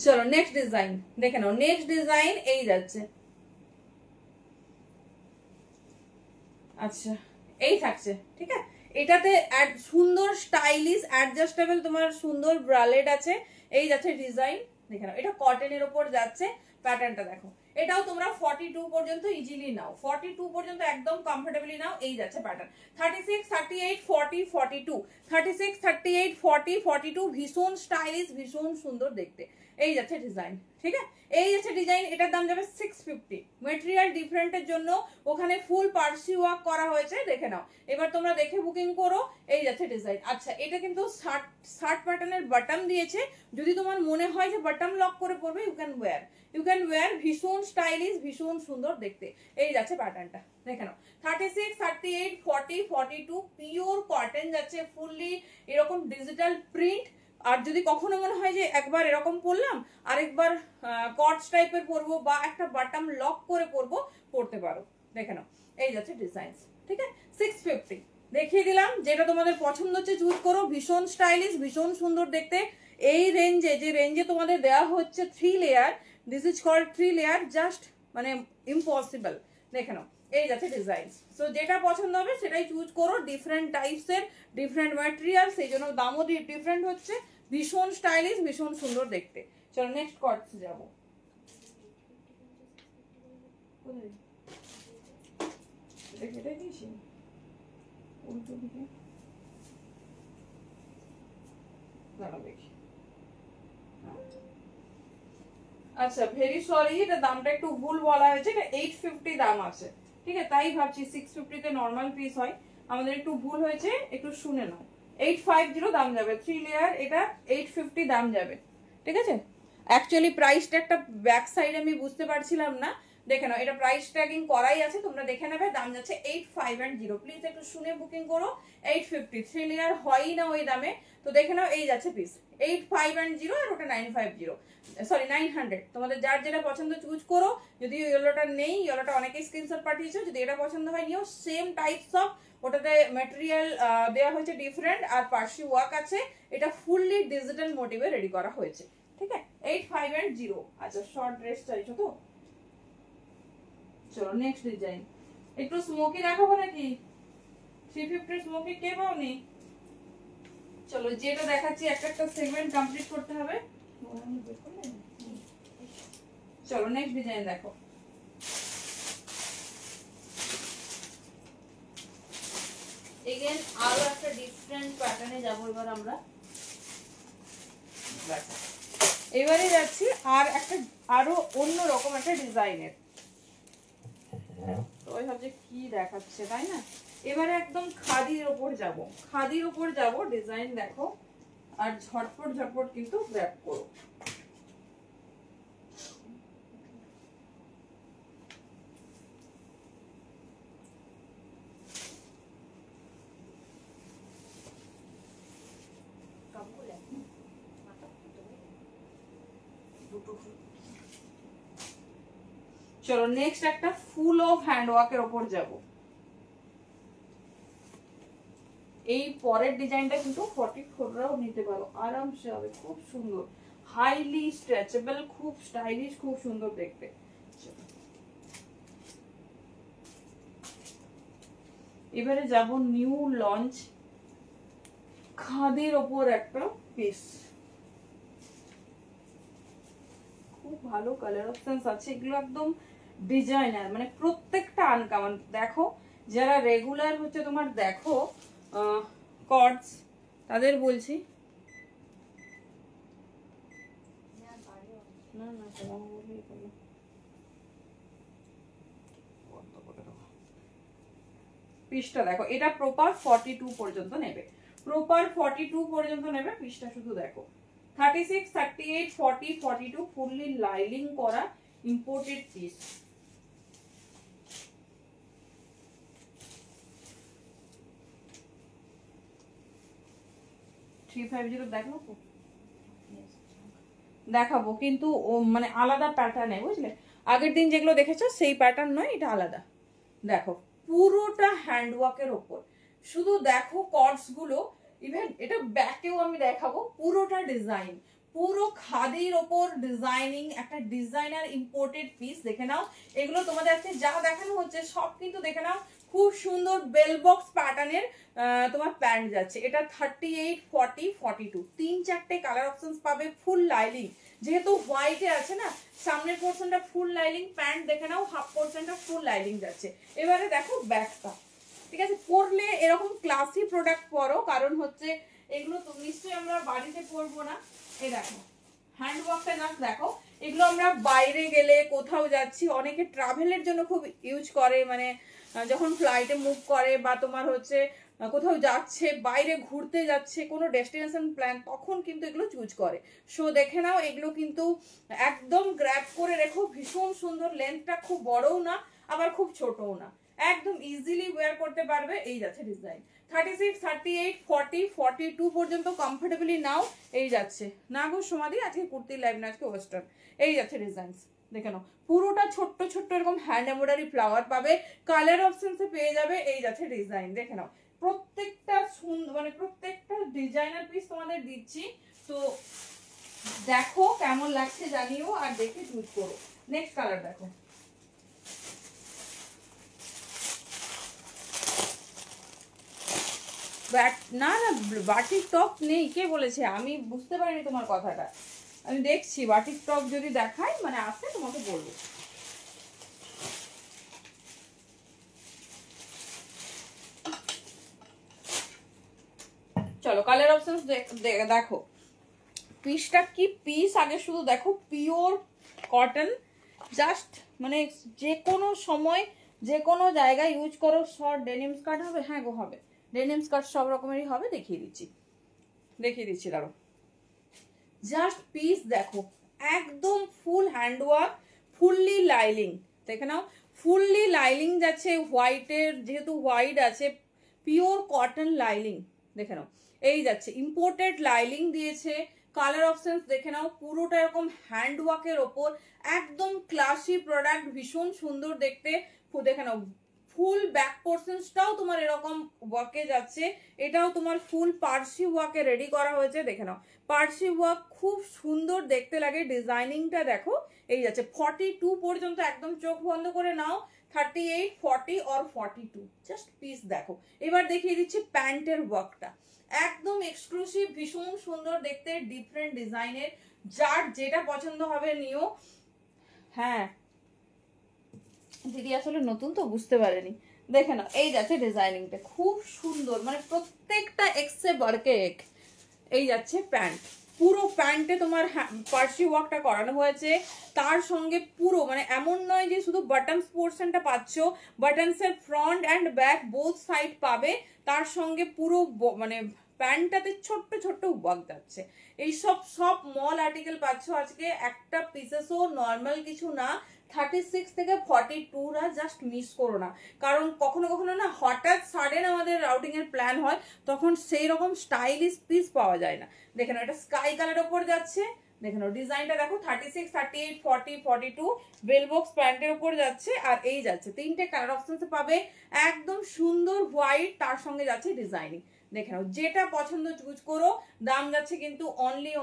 চলো নেক্সট ডিজাইন দেখে নাও। নেক্সট ডিজাইন এই যাচ্ছে, আচ্ছা এই থাকছে, ঠিক আছে? এটাতে সুন্দর স্টাইলিশ অ্যাডজাস্টেবল তোমার সুন্দর ব্রালেট আছে, এই যাচ্ছে ডিজাইন, দেখে নাও। এটা কটনের উপর যাচ্ছে, প্যাটার্নটা দেখো। এটাও তোমরা 42 পর্যন্ত ইজিলি নাও, 42 পর্যন্ত একদম কমফোর্টেবলি নাও। এই যাচ্ছে প্যাটার্ন, 36, 38, 40, 42, 36, 38, 40, 42, ভীষণ স্টাইলিশ, ভীষণ সুন্দর দেখতে। এই যাচ্ছে ডিজাইন, ঠিক আছে? এই যাচ্ছে ডিজাইন, এটার দাম যাবে 650। মেটেরিয়াল ডিফারেন্টের জন্য ওখানে ফুল পার্সি ওয়ার্ক করা হয়েছে, দেখে নাও। এবার তোমরা দেখে বুকিং করো। এই যাচ্ছে ডিজাইন। আচ্ছা এটা কিন্তু শার্ট প্যাটার্নের বাটন দিয়েছে, যদি তোমার মনে হয় যে বাটন লক করে পরবে, ইউ ক্যান ওয়্যার, ভীষণ স্টাইলিশ, ভীষণ সুন্দর দেখতে। এই যাচ্ছে প্যাটার্নটা, দেখে নাও। 36, 38, 40, 42, পিওর কটন যাচ্ছে, ফুললি এরকম ডিজিটাল প্রিন্ট। আর যদি কখনো মনে হয় যে একবার এরকম পরলাম, আরেকবার কটস টাইপের পরবো, বা একটা বাটন লক করে পরবো, পরতে পারো, দেখে নাও। এই যাচ্ছে ডিজাইন, ঠিক আছে? 650 দেখিয়ে দিলাম, যেটা তোমাদের পছন্দ হচ্ছে চুজ করো। ভীষণ স্টাইলিশ, ভীষণ সুন্দর দেখতে। এই রেঞ্জে, যে রেঞ্জে তোমাদের দেওয়া হচ্ছে 3 layer, this is called 3 layer, just মানে ইম্পসিবল, দেখে নাও। এই যাচ্ছে ডিজাইন। সো যেটা পছন্দ হবে সেটাই চুজ করো। ডিফারেন্ট টাইপসের, ডিফারেন্ট ম্যাটেরিয়াল, সেই জন্য দামও ডিফারেন্ট হচ্ছে। ভীষণ স্টাইলিশ, ভীষণ সুন্দর দেখতে। চলো নেক্সট কটস যাবো। এটাই দিয়েছি উল্টো দিকে, দাঁড়া দেখি। আচ্ছা ভেরি সরি, এটা দামটা একটু ভুল বলা হয়েছে, এটা 850 দাম আছে, ঠিক আছে? তাই ভাবছি 650 তে নর্মাল পিস হয়, আমাদের একটু ভুল হয়েছে, একটু শুনে নাও। 850 দাম যাবে, 3 লেয়ার, এটা 850 দাম যাবে, ঠিক আছে? অ্যাকচুয়ালি প্রাইসটা একটা ব্যাক সাইড আমি বুঝতে পারছিলাম না, দেখে নাও, এটা প্রাইস ট্যাগিং করাই আছে, তোমরা দেখে নেবে। দাম যাচ্ছে 8510। প্লিজ একটু শুনে বুকিং করো। 850 3 লেয়ার হয়ই না ওই দামে, তো দেখে নাও। এই যাচ্ছে পিস 8510 আর ওটা 950, সরি 900। তোমাদের যার যেটা পছন্দ চুজ করো। যদি ইয়েলোটা নেই, ইয়েলোটা অনেকেই স্ক্রিনশট পাঠিয়েছো, যদি এটা পছন্দ হয় নিও। সেম টাইপস অফ, ওটাতে ম্যাটেরিয়াল দেওয়া হয়েছে ডিফারেন্ট, আর পার্সি ওয়ার্ক আছে। এটা ফুললি ডিজিটাল মোটিভে রেডি করা হয়েছে, ঠিক আছে। 8510। আচ্ছা, শর্ট ড্রেস চাইছো তো? চলো নেক্সট ডিজাইন। একটু স্মোকি দেখাবো নাকি? 350 স্মোকি কে পাওনি? চলো যেটা দেখাচ্ছি একটা একটা সেগমেন্ট কমপ্লিট করতে হবে। চলো নেক্সট ডিজাইন দেখো। এগেন আরো একটা ডিফারেন্ট প্যাটার্নে যাবো এবার আমরা। এবারে যাচ্ছি আর একটা আরো অন্য রকম একটা ডিজাইনের। তো ওই ভাবছে কি দেখাচ্ছে, তাই না? এবারে একদম খাদির ওপর যাব, খাদির ওপর যাব। ডিজাইন দেখো আর ঝটপট ঝটপট কিন্তু গ্র্যাব করো। চলো নেক্সট একটা ফুল অফ হ্যান্ড ওয়ার্কের ওপর যাব। এই পরের ডিজাইনটা কিন্তু 44রাও নিতে পারো, আরামসে হবে, খুব সুন্দর, হাইলি স্ট্রেচেবল, খুব স্টাইলিশ, খুব সুন্দর দেখতে। এবারে যাব নিউ লঞ্চ খাদির ওপর একটা পিস। খুব ভালো কালার অপশনস আছে, এগুলো একদম ডিজাইনার, মানে প্রত্যেকটা আনকমন। দেখো যারা রেগুলার হচ্ছে তোমার দেখো কর্ডস, তাদের বলছি না না পিসটা দেখো। এটা প্রপার 42 পর্যন্ত নেবে, প্রপার 42 পর্যন্ত নেবে। পিসটা শুধু দেখো, 36, 38, 40, 42 ফুললি লাইলিং করা ইম্পোর্টেড পিস। দেখাবো কিন্তু মানে আলাদা প্যাটার্নে, বুঝলে? আগের দিন যেগুলো দেখেছো সেই প্যাটার্ন নয়, এটা আলাদা। দেখো পুরোটা হ্যান্ডওয়ার্কের ওপর, শুধু দেখো কর্ডস গুলো। ইভেন এটা ব্যাকেও আমি দেখাবো, পুরোটা ডিজাইন, পুরো খাদির ওপর ডিজাইনিং, একটা ডিজাইনার ইম্পোর্টেড পিস। দেখে নাও, এগুলো তোমাদের আজকে যা দেখানো হচ্ছে সব কিন্তু দেখে নাও খুব সুন্দর বেল বক্স প্যাটার্নের তোমার প্যান্ট যাচ্ছে। এটা 38, 40, 42 তিন চারটে কালার অপশনস পাবে। ফুল লাইলিং, যেহেতু হোয়াইটে আছে না, সামনের পোর্শনটা ফুল লাইলিং, প্যান্ট দেখে নাও হাফ পোর্শনটা ফুল লাইলিং যাচ্ছে। এবারে দেখো ব্যাকটা, ঠিক আছে? পরলে এরকম ক্লাসি প্রোডাক্ট পরো, কারণ হচ্ছে এগুলো তো নিশ্চয়ই আমরা বাড়িতে পরবো না। এই দেখো হ্যান্ডওয়ার্কটা না, দেখো এগুলো আমরা বাইরে গেলে কোথাও যাচ্ছি, অনেকে ট্রাভেলের জন্য খুব ইউজ করে, মানে যখন ফ্লাইটে মুভ করে বা তোমার হচ্ছে কোথাও যাচ্ছে, বাইরে ঘুরতে যাচ্ছে, কোনো ডেস্টিনেশন প্ল্যান, তখন কিন্তু এগুলো চুজ করে। সো দেখে নাও, এগুলো কিন্তু একদম গ্র্যাব করে রেখো। ভীষণ সুন্দর, লেন্থটা খুব বড়ও না আবার খুব ছোটও না, একদম ইজিলি ওয়্যার করতে পারবে। এই যাচ্ছে ডিজাইন 36, 38, 40, 42 পর্যন্ত কমফোর্টেবলি নাও। এই যাচ্ছে না গো সমাধি, আজকে কুর্তির লাইভ না, আজকে ওয়েস্টার্ন। এই যাচ্ছে ডিজাইন, দেখে নাও পুরোটা ছোট্ট ছোট্ট এরকম হ্যান্ড এমব্রয়ডারি ফ্লাওয়ার পাবে, কালার অপশনসে পেয়ে যাবে। এই যাচ্ছে ডিজাইন, দেখে নাও প্রত্যেকটা সুন্দর, মানে প্রত্যেকটা ডিজাইনার পিস তোমাদের দিচ্ছি। তো দেখো কেমন লাগছে জানিও, আর দেখে চুজ করো। নেক্সট কালার দেখো। না না বাটিক টপ নেই, কে বলেছে? আমি বুঝতে পারিনি তোমার কথাটা, আমি দেখছি বাটিক টপ যদি দেখাই, মানে আসে তোমাকে বলবো। চলো কালার অপশন দেখো। পিসটা কি পিস, আগে শুধু দেখো, পিওর কটন, জাস্ট মানে যে কোনো সময় যে কোনো জায়গায় ইউজ করো। শর্ট ডেনিম স্কার্ট হবে, হ্যাঁ গো হবে, ডেনিম স্কার্ট সব রকমেরই হবে। দেখিয়ে দিচ্ছি দাঁড়ো। জাস্ট পিস দেখো, একদম ফুল হ্যান্ডওয়ার্ক, ফুললি লাইলিং, দেখে নাও ফুললি লাইলিং যাচ্ছে হোয়াইটের, যেহেতু হোয়াইট আছে, পিওর কটন লাইলিং দেখে নাও। এই যাচ্ছে ইম্পোর্টেড লাইলিং দিয়েছে। কালার অপশনস দেখে নাও, পুরোটা এরকম হ্যান্ড ওয়ার্কের ওপর, একদম ক্লাসি প্রোডাক্ট, ভীষণ সুন্দর দেখতে। দেখে নাও ফুল ব্যাক পোর্শনসটাও তোমার এরকম ওয়ার্কে যাচ্ছে, এটাও তোমার ফুল পার্সি ওয়ার্কে রেডি করা হয়েছে। দেখে নাও পার্সি ওয়ার্ক খুব সুন্দর দেখতে লাগে, ডিজাইনিংটা দেখো। এই যাচ্ছে 42 পর্যন্ত, একদম চোখ বন্ধ করে নাও। 38, 40 or 42 জাস্ট পিস দেখো। এবার দেখিয়ে দিচ্ছি প্যান্টের ওয়ার্কটা, একদম এক্সক্লুসিভ, ভীষণ সুন্দর দেখতে, ডিফারেন্ট ডিজাইনের। যার যেটা পছন্দ হবে নিও। হ্যাঁ দিদি আসলে নতুন তো বুঝতে পারেনি। দেখে নাও এই যাচ্ছে ডিজাইনিংটা খুব সুন্দর, মানে প্রত্যেকটা এক্সে বারকে এক। এই যাচ্ছে প্যান্ট, পুরো প্যান্টে তোমার পার্সি ওয়ার্কটা করানো হয়েছে। তার সঙ্গে পুরো মানে এমন নয় যে শুধু বাটনস পোর্শনটা পাচ্ছ, বাটনসের front and back both side পাবে। তার সঙ্গে পুরো মানে প্যান্টটাতে ছোট্ট ছোট্ট ওয়ার্ক যাচ্ছে। এই সব মল আর্টিকেল পাচ্ছ আজকে, একটা পিসেসও নর্মাল কিছু না। 36 থেকে 42 জাস্ট মিস করো না, কারণ কখনো কখনো না হঠাৎ সাডেন আমাদের রাউটিং এর প্ল্যান হয়, তখন সেই রকম স্টাইলিশ পিস পাওয়া যায় না। দেখেন এটা স্কাই কালার ওপর যাচ্ছে, দেখেন ডিজাইনটা দেখো। 36, 38, 40, 42 বেল বক্স প্যান্টের উপর যাচ্ছে। আর এই যাচ্ছে তিনটে কালার অপশনস পাবে, একদম সুন্দর হোয়াইট, তার সঙ্গে যাচ্ছে ডিজাইনিং। দেখে নাও যেটা পছন্দ চুজ করো। দাম যাচ্ছে কিন্তু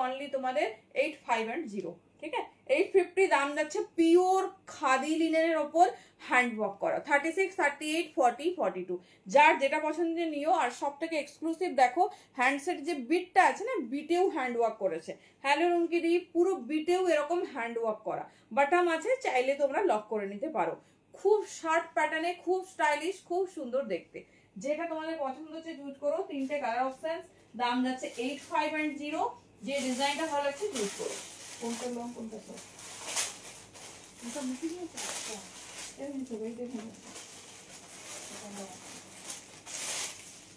অনলি তোমাদের 8510, ঠিক আছে? 850 দাম যাচ্ছে, পিওর খাদি লিনেনের ওপর হ্যান্ড ওয়ার্ক করা। 36, 38, 40, 42 যার যেটা পছন্দ নিও। আর সব থেকে এক্সক্লুসিভ দেখো হ্যান্ডসেট যে বিটটা আছে না, বিটেও হ্যান্ড ওয়ার্ক করেছে। হ্যালো রুমকি দি, পুরো বিটেও এরকম হ্যান্ড ওয়ার্ক করা, বাটাম আছে, চাইলে তোমরা লক করে নিতে পারো। খুব শার্ট প্যাটার্নে, খুব স্টাইলিশ, খুব সুন্দর দেখতে। যেটা তোমাদের পছন্দ হচ্ছে চুজ করো। তিনটে কালার অপশন, দাম যাচ্ছে 8510। যে ডিজাইনটা ভালো লাগছে চুজ করো। কোনটা লং কোনটা শর্ট, এটা মুখে নিয়ে চাচ্ছা এরকম সবাই দেখুন।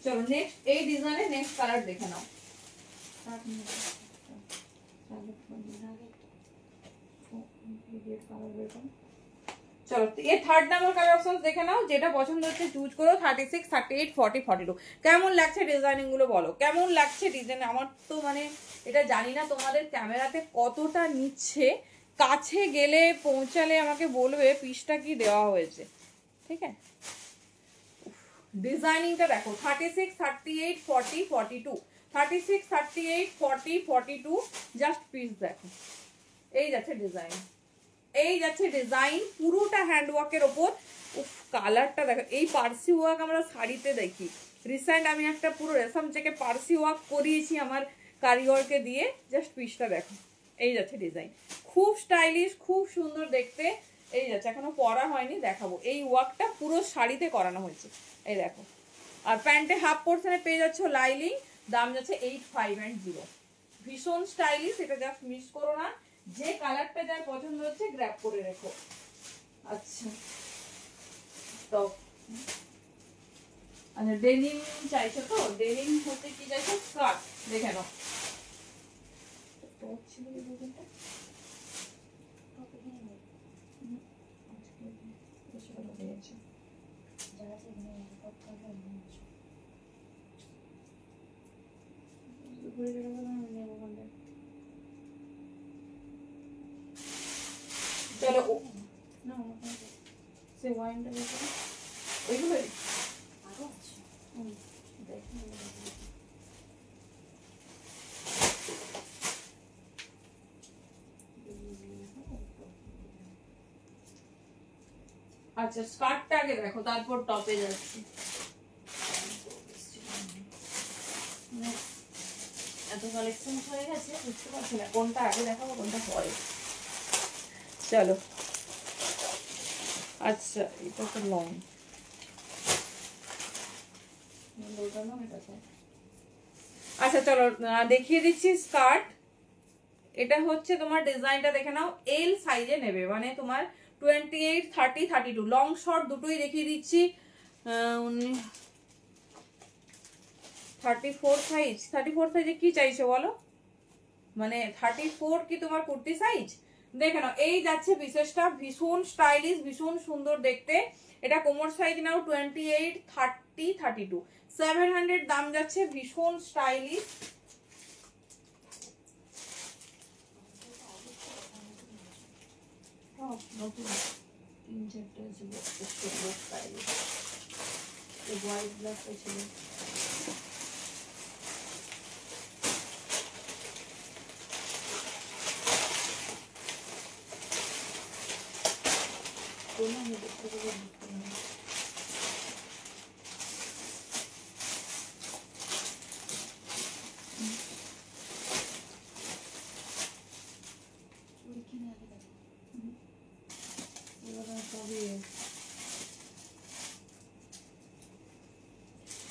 চলো নেক্সট এই ডিজাইনে নেক্সট কালার দেখে নাও। চলো এই থার্ড নাম্বার কালার অপশন দেখে নাও, যেটা পছন্দ হচ্ছে চুজ করো। 36, 38, 40, 42 কেমন লাগছে ডিজাইনিং গুলো বলো, কেমন লাগছে ডিজাইন? আমার তো মানে এটা জানি না তোমাদের ক্যামেরাতে কতটা নিচ্ছে, কাছে গেলে পৌঁছালে আমাকে বলবে পিসটা কি দেওয়া হয়েছে, ঠিক আছে? ডিজাইনিংটা দেখো 36, 38, 40, 42 36, 38, 40, 42 জাস্ট পিস দেখো। এই যাচ্ছে ডিজাইন, এই যাচ্ছে ডিজাইন, পুরোটা হ্যান্ড ওয়ার্কের ওপর। উফ কালারটা দেখো। এই পার্সি ওয়ার্ক আমরা শাড়িতে দেখি, রিসেন্ট আমি একটা পুরো রেশম থেকে পার্সি ওয়ার্ক করিয়েছি আমার কারিগরকে দিয়ে। জাস্ট পিসটা দেখো, এই যাচ্ছে ডিজাইন, খুব স্টাইলিশ, খুব সুন্দর দেখতে। এই যাচ্ছে, এখনো পরা হয়নি, দেখাবো। এই ওয়ার্কটা পুরো শাড়িতে করানো হয়েছে, এই দেখো। আর প্যান্টে হাফ পোর্শনে পেয়ে যাচ্ছ লাইলিং, দাম যাচ্ছে 8510। ভীষণ স্টাইলিশ, এটা জাস্ট মিস করো না। যে কালারটা যার পছন্দ হচ্ছে গ্র্যাব করে রেখো। আচ্ছা তো আচ্ছা ডেনিম চাইছো তো? ডেনিম হতে কি চাইছো? স্কার্ট দেখে নাও। টপ ছিল এই ডিজাইনটা, টপে নিয়ে নাও। আজকে বেশি কথা দিয়েছে যারা সেখানে টপ করবে নিয়েছো ঘুরে গেলে না নেব বলে। চলো না সে ওয়াইনটা দেখো, ওইগুলো আরো আছে দেখো। আচ্ছা স্কার্টটা আগে দেখো, তারপর টপে যাচ্ছি। এত কালেকশন হয়ে গেছে বুঝতে পারছি না কোনটা আগে দেখাবো কোনটা পরে। চলো আচ্ছা এটা তো লং, আচ্ছা চলো দেখিয়ে দিচ্ছি স্কার্ট। এটা হচ্ছে তোমার ডিজাইনটা দেখে নাও, এল সাইজে নেবে, মানে তোমার 28, 30, 32 লং শর্ট দুটোই দেখিয়ে দিচ্ছি। 34 সাইজ, 34 সাইজে কি চাইছো বলো? মানে 34 কি তোমার কুর্তি সাইজ? দেখে নাও, এই যাচ্ছে বিশেষটা, ভীষণ স্টাইলিশ, ভীষণ সুন্দর দেখতে। এটা কোমর সাইজ নাও 28, 30, 32, 700 দাম যাচ্ছে, ভীষণ স্টাইলিশ। নতুন 3-4টা আছে স্টাইলিশ, হোয়াইট ব্ল্যাকটা ছিল।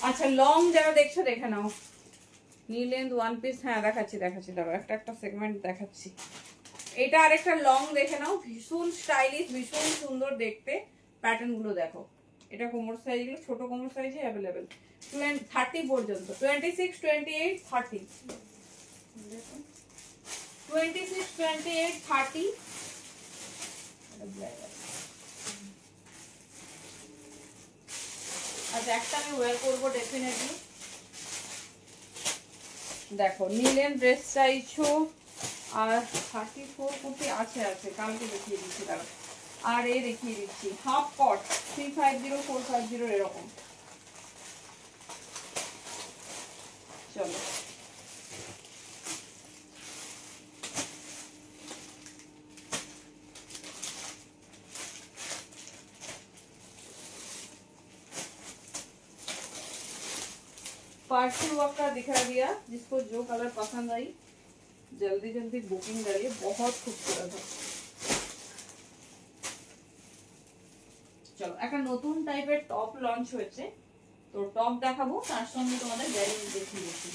আচ্ছা লং যারা দেখছো দেখে নাও, নি লেন্থ ওয়ান পিস, হ্যাঁ দেখাচ্ছি দেখাচ্ছি, দাঁড়াও একটা একটা সেগমেন্ট দেখাচ্ছি। এটা আরেকটা লং দেখে নাও, ভীষণ স্টাইলিশ, ভীষণ সুন্দর দেখতে। প্যাটার্ন গুলো দেখো, এটা কোমর সাইজ, গুলো ছোট কোমর সাইজে অ্যাভেলেবেল, 30 পর্যন্ত, 26, 28, 30, 26, 28, 30। আচ্ছা একটা আমি ওয়্যার করবো ডেফিনেটলি। দেখো নীলেন ড্রেস চাইছো, আর 34 কুর্তি আছে আছে, কালকে দেখিয়ে দিচ্ছি তারা। আর এই দেখিয়ে দিচ্ছি হাফ কট 350, 450 এরকম। চলো पार्टी वर्क का दिखा दिया, जिसको जो कलर पसंद आई जल्दी जल्दी बुकिंग करिए, बहुत खूबसूरत है। চলো একটা নতুন টাইপের টপ লঞ্চ হয়েছে, তো টপ দেখাবো, তার সঙ্গে তোমাদের ডেনিম দেখিয়ে দিচ্ছি।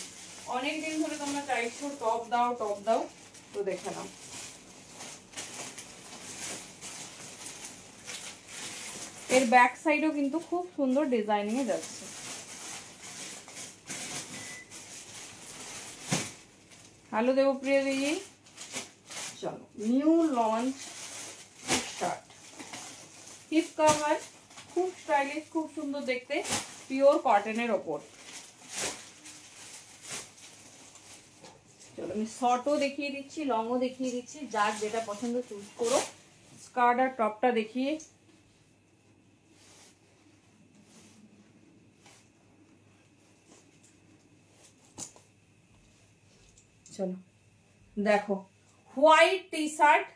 অনেকদিন ধরে তোমরা চাইছো টপ দাও টপ দাও, তো দেখে নাও। এর ব্যাক সাইডও কিন্তু খুব সুন্দর ডিজাইনিং এ যাচ্ছে। হ্যালো দেবপ্রিয়া দিদি, চলো new launch start. Hip cover, খুব স্টাইলিশ, খুব সুন্দর দেখতে, পিওর কটনের ওপর। চলো আমি শর্টও দেখিয়ে দিচ্ছি, লংও দেখিয়ে দিচ্ছি, যার যেটা পছন্দ চুজ করো। স্কার্ট আর টপটা দেখিয়ে, চলো দেখো হোয়াইট টি শার্ট,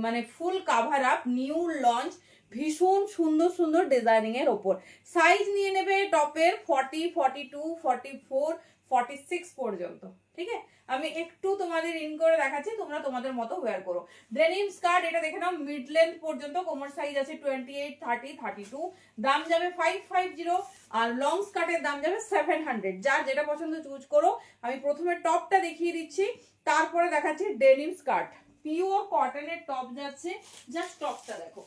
মানে ফুল কাভার আপ, নিউ লঞ্চ, ভীষণ সুন্দর সুন্দর ডিজাইনিং এর ওপর। সাইজ নিয়ে নেবে টপের 40, 42, 44, 46 পর্যন্ত, ঠিক আছে। আমি একটু তোমাদের ইন করে দেখাচ্ছি, তোমরা তোমাদের মতো ওয়্যার করো। ডেনিম স্কার্ট, এটা দেখে নাও মিড লেন্থ পর্যন্ত, কোমর সাইজ আছে 28, 30, 32, দাম যাবে 550, আর লং স্কার্টের দাম যাবে 700। যার যেটা পছন্দ চুজ করো। আমি প্রথমে টপটা দেখিয়ে দিচ্ছি, তারপরে দেখাচ্ছি ডেনিম স্কার্ট। পিওর কটনের টপ যাচ্ছে, জাস্ট টপটা দেখো।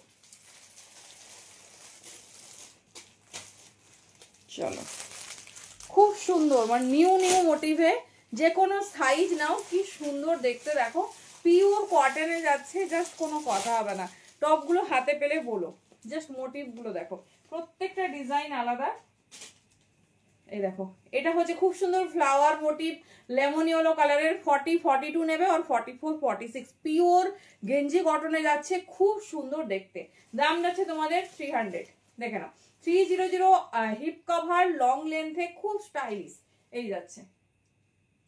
চলো খুব সুন্দর, মানে নিউ নিউ মোটিভে, যে কোনো সাইজ নাও, কি সুন্দর দেখতে দেখো, পিওর কটনে যাচ্ছে, জাস্ট কোনো কথা হবে না। টপগুলো হাতে পেলে বলো, জাস্ট মোটিভগুলো দেখো, প্রত্যেকটা ডিজাইন আলাদা। এই দেখো এটা হচ্ছে খুব সুন্দর ফ্লাওয়ার মোটিভ, লেমন ইয়েলো কালারের, 40, 42 নেবে, আর 44, 46 পিওর গেঞ্জি কটনে যাচ্ছে, খুব সুন্দর দেখতে। দাম যাচ্ছে তোমাদের 300, দেখে নাও 300। হিপ কভার, লং লেন্থে, খুব স্টাইলিশ, এই যাচ্ছে।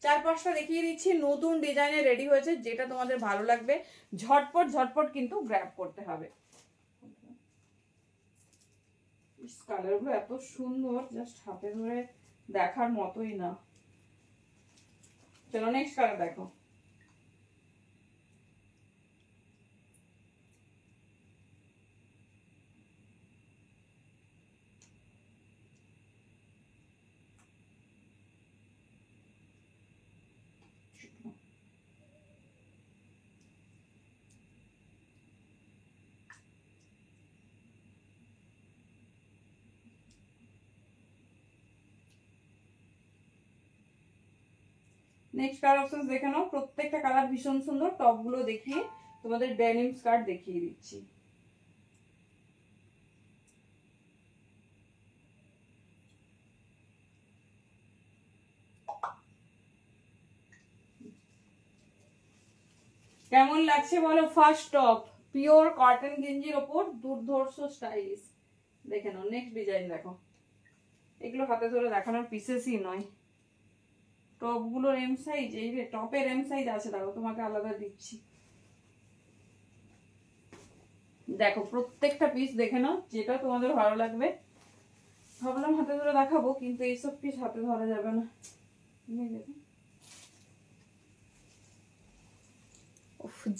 4-5টা দেখিয়ে দিচ্ছি, নতুন ডিজাইনে রেডি হয়েছে, যেটা তোমাদের ভালো লাগবে ঝটপট ঝটপট কিন্তু গ্র্যাব করতে হবে। কালারগুলো এত সুন্দর, জাস্ট হাতে ধরে দেখার মতোই না। চলো নেক্সট কালার দেখো। নেক্সট কালার অপশন দেখে নাও, প্রত্যেকটা কালার ভীষণ সুন্দর। টপ গুলো দেখিয়ে তোমাদের ডেনিম স্কার্ট দেখিয়ে দিচ্ছি। কেমন লাগছে বলো? ফার্স্ট টপ পিওর কটন গেঞ্জির ওপর দুর্ধর্ষ স্টাইলিশ। দেখে নাও নেক্সট ডিজাইন দেখো। এগুলো হাতে ধরে দেখানোর পিসেসই নয়, টপ গুলোর এম সাইজ, এই যে টপের এম সাইজ আছে, দেখো তোমাকে আলাদা দিচ্ছি। দেখো প্রত্যেকটা পিস দেখে নাও, যেটা তোমাদের ভালো লাগবে। ভাবলাম হাতে ধরে দেখাবো, কিন্তু এইসব পিস হাতে ধরা যাবে না।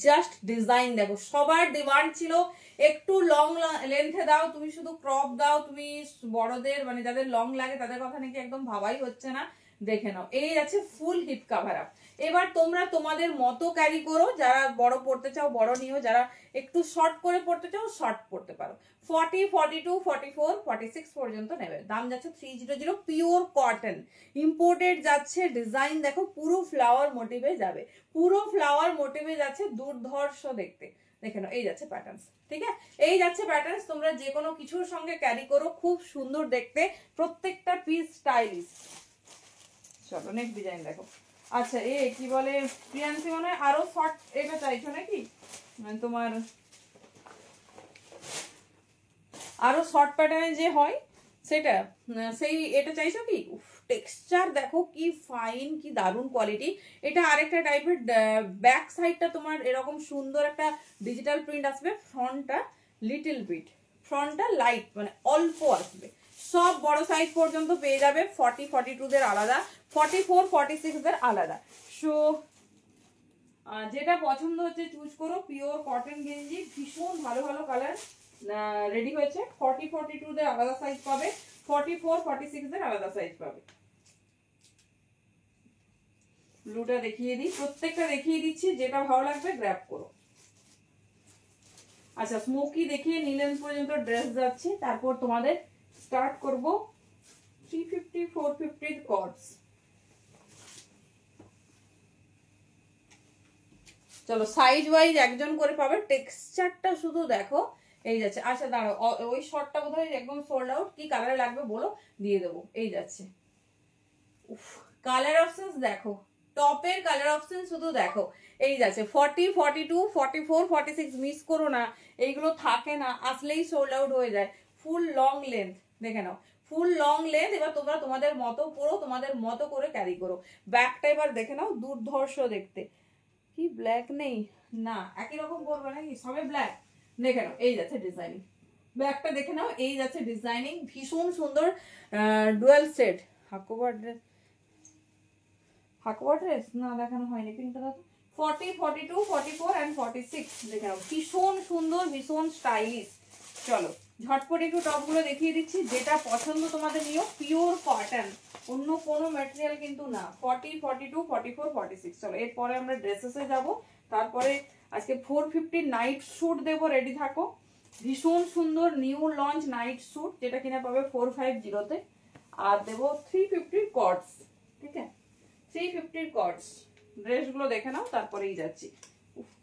জাস্ট ডিজাইন দেখো, সবার ডিমান্ড ছিল একটু লং লেন্থে দাও, তুমি শুধু ক্রপ দাও, তুমি বড়দের মানে যাদের লং লাগে তাদের কথা নাকি একদম ভাবাই হচ্ছে না। দেখে নাও, এই আছে ফুল হিপ কাভার আপ। এবার তোমরা তোমাদের মতো ক্যারি করো, যারা বড় পড়তে চাও বড় নিও, যারা একটু শর্ট করে পড়তে চাও শর্ট পড়তে পারো। 40, 42, 44, 46 পর্যন্ত নেবে। দাম যাচ্ছে 300, পিওর কটন ইম্পোর্টেড যাচ্ছে। ডিজাইন দেখো পুরো ফ্লাওয়ার মোটিভে যাবে, পুরো ফ্লাওয়ার মোটিভে যাচ্ছে, দুর্ধর্ষ দেখতে। দেখে নাও, এই যাচ্ছে প্যাটার্নস, ঠিক আছে? এই যাচ্ছে প্যাটার্নস, তোমরা যে কোনো কিছুর সঙ্গে ক্যারি করো, খুব সুন্দর দেখতে, প্রত্যেকটা পিস স্টাইলিশ। চলো নেক্সট ডিজাইন দেখো। আচ্ছা এ কি বলে প্রিয়ান্সি, মনে হয় আরো শর্ট এটা চাইছো নাকি? মানে তোমার আরো শর্ট প্যাটার্নে যে হয় সেটা, সেই এটা চাইছো কি? টেক্সচার দেখো কি ফাইন, কি দারুণ কোয়ালিটি। এটা আরেকটা টাইপের, ব্যাক সাইডটা তোমার এরকম সুন্দর একটা ডিজিটাল প্রিন্ট আসবে, ফ্রন্টটা লিটল বিট, ফ্রন্টটা লাইট মানে অল্প আসবে। সব বড় সাইজ পর্যন্ত পেয়ে যাবে। 40, 42 দের আলাদা, 44, 46 দের আলাদা। সো যেটা পছন্দ হচ্ছে চুজ করো। পিওর কটন গেঞ্জি, ভীষণ ভালো ভালো কালার রেডি হয়েছে। 40, 42 দের আলাদা সাইজ পাবে, 44, 46 দের আলাদা সাইজ পাবে। ব্লুটা দেখিয়ে দিই, প্রত্যেকটা দেখিয়ে দিচ্ছি, যেটা ভালো লাগবে গ্র্যাব করো। আচ্ছা স্মোকি দেখিয়ে নিলেন পর্যন্ত ড্রেস যাচ্ছে, তারপর তোমাদের স্টার্ট করব 350, 450 কর্ডস। চলো সাইজ ওয়াইজ একজন করে পাবে। টেক্সচারটা শুধু দেখো, এই যাচ্ছে। আচ্ছা দাঁড়াও, ওই শর্টটা বোধহয় একদম সোল্ড আউট, কি কালারে লাগবে বলো, দিয়ে দেবো। এই যাচ্ছে, কালার অপশনস দেখো, টপের কালার অপশন শুধু দেখো। এই যাচ্ছে 40, 42, 44, 46, মিস করো না, এইগুলো থাকে না, আসলেই সোল্ড আউট হয়ে যায়। ফুল লং লেন্থ দেখে নাও, ফুল লং লেন্থ। এবার তোমরা তোমাদের মতো পরো, তোমাদের মতো করে ক্যারি করো। ব্যাকটা এবার দেখে নাও, দুর্ধর্ষ দেখতে। কি ব্ল্যাক নেই না, একই রকম করবে নাকি, সবে ব্ল্যাক। দেখে নাও, এই যাচ্ছে ডিজাইনিং। ব্যাকটা দেখে নাও, এই যাচ্ছে ডিজাইনিং, ভীষণ সুন্দর ডুয়াল সেট। হাকোবার ড্রেস, হাকোবার ড্রেস না দেখানো হয়নি, পিনটা দেখো। 40, 42, 44 and 46 দেখে নাও, ভীষণ সুন্দর, ভীষণ স্টাইলিশ। চলো ঝটপট একটু টপগুলো দেখিয়ে দিচ্ছি, যেটা পছন্দ তোমাদের নিও। পিওর কটন, অন্য কোনো ম্যাটেরিয়াল কিন্তু না। 40, 42, 44, 46। চলো এরপরে আমরা ড্রেসেসে যাব, তারপরে আজকে 450 নাইট স্যুট দেবো, রেডি থাকো। ভীষণ সুন্দর নিউ লঞ্চ নাইট স্যুট, যেটা কিনা পাবে 450-তে, আর দেবো 350 কর্ডস, ঠিক আছে? 350 কর্ডস। ড্রেসগুলো দেখে নাও, তারপরেই যাচ্ছি।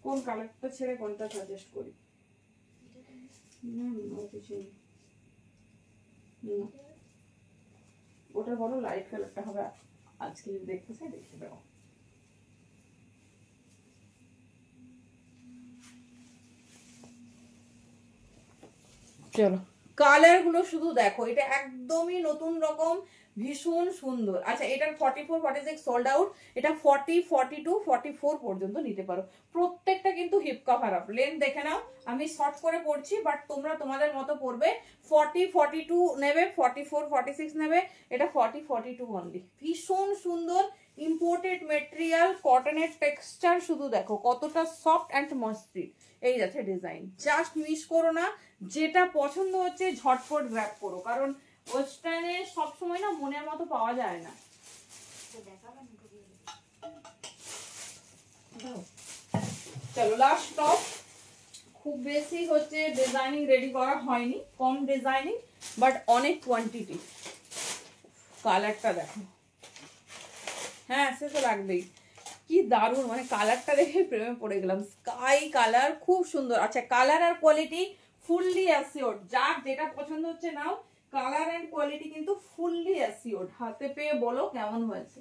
কোন কালারটা ছেড়ে কোনটা সাজেস্ট করি? ওটা বলো লাইট কালারটা হবে, আজকে যদি দেখতে চাই দেখে দাও। চলো কালার গুলো শুধু দেখো, এটা একদমই নতুন রকম, ভীষণ সুন্দর। আচ্ছা এটার 44, 46 সোল্ড আউট, এটা 40, 42, 44 পর্যন্ত নিতে পারো। প্রত্যেকটা কিন্তু হিপ কভার আপ। লেন্থ দেখে নাও, আমি শর্ট করে পড়ছি, বাট তোমরা তোমাদের মতো পড়বে। 40, 42 নেবে, 44, 46 নেবে, এটা 40, 42 অনলি। ভীষণ সুন্দর ইম্পোর্টেড মেটেরিয়াল, কটনের টেক্সচার শুধু দেখো কতটা সফট অ্যান্ড মসৃণ। এই যাচ্ছে ডিজাইন, জাস্ট মিস করো না। যেটা পছন্দ হচ্ছে ঝটপট গ্র্যাব করো, কারণ ওয়েস্টার্নে সবসময় না মনের মতো পাওয়া যায় না। চলো লাস্ট টপ। খুব বেশি হচ্ছে ডিজাইনিং রেডি করা হয়নি, কম ডিজাইনিং বাট অনেক কোয়ান্টিটি। কালারটা দেখো, হ্যাঁ সে তো লাগবেই। কি দারুণ, মানে কালারটা দেখে প্রেমে পড়ে গেলাম। স্কাই কালার, খুব সুন্দর। আচ্ছা, কালার আর কোয়ালিটি ফুললি অ্যাসিওর্ড, যার যেটা পছন্দ হচ্ছে নাও। কালার এন্ড কোয়ালিটি কিন্তু ফুললি অ্যাসিওর্ড। হাতে পেয়ে বলো কেমন হয়েছে।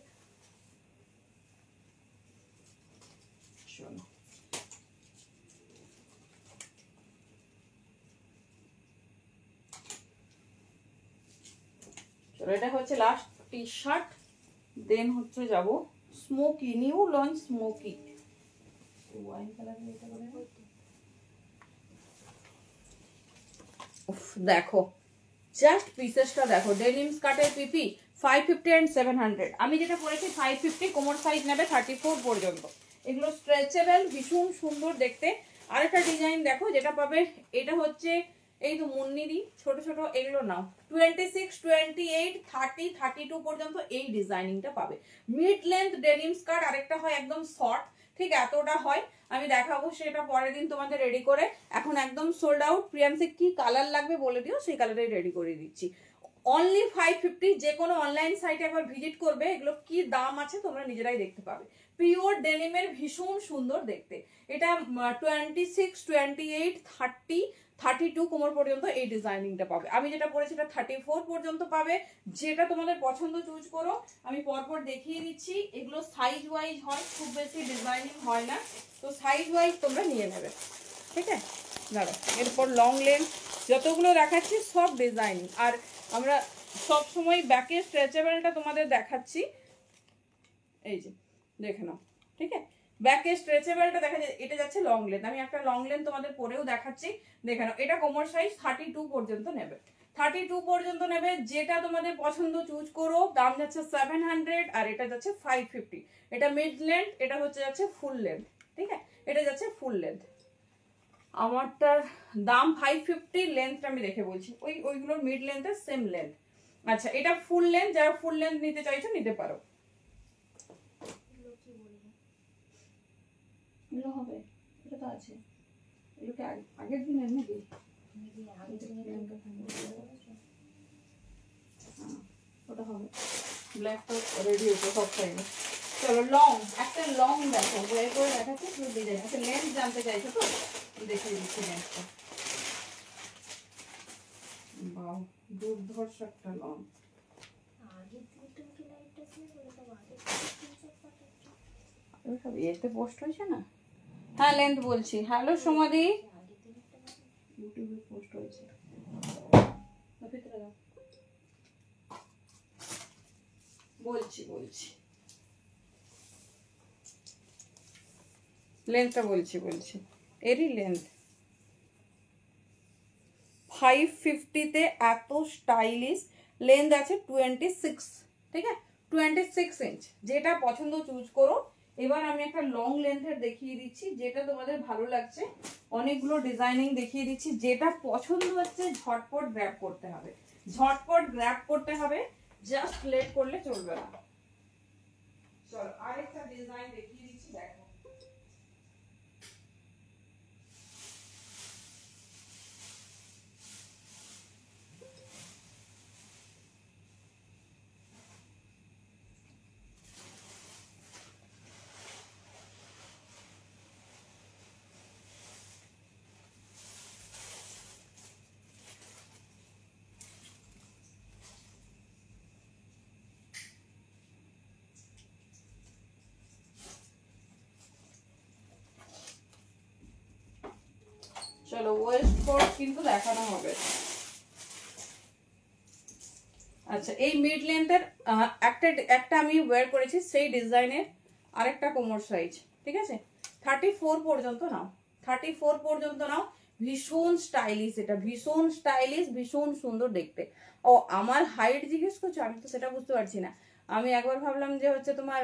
চলো, এটা হচ্ছে লাস্ট টি শার্ট, দেন হচ্ছে যাব smoky, new launch smoky wine colour. এটা বলে উফ, দেখো জাস্ট পিসেসটা দেখো। ডেনিম স্কার্টের পিপি 550 এন্ড 700। আমি যেটা পরেছি 550, কোমর সাইজ নেবে 34 পর্যন্ত। এগুলো স্ট্রেচেবল, ভীষণ সুন্দর দেখতে। আরেকটা ডিজাইন দেখো যেটা পাবে, এটা হচ্ছে এই তো মুন্নিদি ছোট ছোট, এগুলো নাও 26, 28, 30, 32 পর্যন্ত এই ডিজাইনিংটা পাবে। মিড লেন্থ ডেনিম স্কার্ট, আরেকটা হয় একদম শর্ট, ঠিক এতটা হয়। আমি দেখাবো সেটা পরের দিন তোমাদের রেডি করে। এখন একদম সোল্ড আউট। প্রিয়ান্সে কি কালার লাগবে বলে দিও, সেই কালারটাই রেডি করে দিচ্ছি। অনলি 550। যে কোনো অনলাইন সাইটে একবার ভিজিট করবে, এগুলো কি দাম আছে তোমরা নিজেরাই দেখতে পাবে। পিওর ডেনিমের, ভীষণ সুন্দর দেখতে। এটা 26, 28, 30, 32 কোমর পর্যন্ত এই ডিজাইনিংটা পাবে। আমি যেটা পরেছি এটা 34 পর্যন্ত পাবে। যেটা তোমাদের পছন্দ চুজ করো, আমি পরপর দেখিয়ে দিচ্ছি। এগুলো সাইজ ওয়াইজ হয়, খুব বেশি ডিজাইনিং হয় না, তো সাইজ ওয়াইজ তোমরা নিয়ে নেবে, ঠিক আছে। দাঁড়ো, এরপর লং লেন্থ যতগুলো দেখাচ্ছি সব ডিজাইনিং। আর আমরা সব সময় ব্যাকের স্ট্রেচেবলটা তোমাদের দেখাচ্ছি, এই যে দেখে নাও, ঠিক আছে। ব্যাকের স্ট্রেচেবলটা দেখা যায়। এটা যাচ্ছে লং লেন্থ, আমি একটা লং লেন্থ তোমাদের পরেও দেখাচ্ছি, দেখে নাও। এটা কোমর সাইজ 32 পর্যন্ত নেবে, 32 পর্যন্ত নেবে। যেটা তোমাদের পছন্দ চুজ করো। দাম যাচ্ছে 700, আর এটা যাচ্ছে 550। এটা মিড লেন্থ, এটা হচ্ছে যাচ্ছে ফুল লেন্থ, ঠিক আছে। এটা যাচ্ছে ফুল লেন্থ। আমারটার দাম 550, লেন্থটা আমি দেখে বলছি। ওইগুলোর মিড লেন্থের সেম লেন্থ। আচ্ছা, এটা ফুল লেন্থ, যারা ফুল লেন্থ নিতে চাইছো নিতে পারো। এগুলো হবে, এটা তো আছে। এগুলোকে আগের দিনের নাকি? ওটা হবে। ব্ল্যাক তো রেডি হতো সব টাইমে। চলো লং, একটা লং দেখো, বয়ে করে দেখাচ্ছি পুরো ডিজাইন। আচ্ছা, লেন্থ জানতে চাইছো তো, দেখিয়ে দিচ্ছি লেন্থটা। বাহ, দুর্ধর্ষ একটা লং। এতে পোস্ট হয়েছে না? হ্যাঁ, লেন্থ বলছি। হ্যালো সোমাদি, ইউটিউবে পোস্ট হয়েছে। বলছি লেন্থটা বলছি এরই লেন্থ 550 এত স্টাইলিশ। লেন্থ আছে 26, ঠিক আছে, 26 ইঞ্চ। যেটা পছন্দ চুজ করো। এবার আমি একটা লং লেন্থের দেখিয়ে দিচ্ছি, যেটা তোমাদের ভালো লাগছে। অনেকগুলো ডিজাইনিং দেখিয়ে দিচ্ছি। যেটা পছন্দ হচ্ছে ঝটপট গ্র্যাব করতে হবে, জাস্ট লেট করলে চলবে না। চলো আরেকটা ডিজাইন দেখিয়ে দিচ্ছি, দেখো। চলো ওয়েস্ট কোট কিন্তু দেখানো হবে। আচ্ছা, এই মিড লেন্থের একটা আমি ওয়্যার করেছি সেই ডিজাইনের আরেকটা কোমর সাইজ, ঠিক আছে। 34 পর্যন্ত নাও, 34 পর্যন্ত নাও। ভীষণ স্টাইলিশ, এটা ভীষণ স্টাইলিশ, ভীষণ সুন্দর দেখতে। ও, আমার হাইট জিজ্ঞেস করছো? আমি তো সেটা বুঝতে পারছি না। আমি একবার ভাবলাম যে হচ্ছে তোমার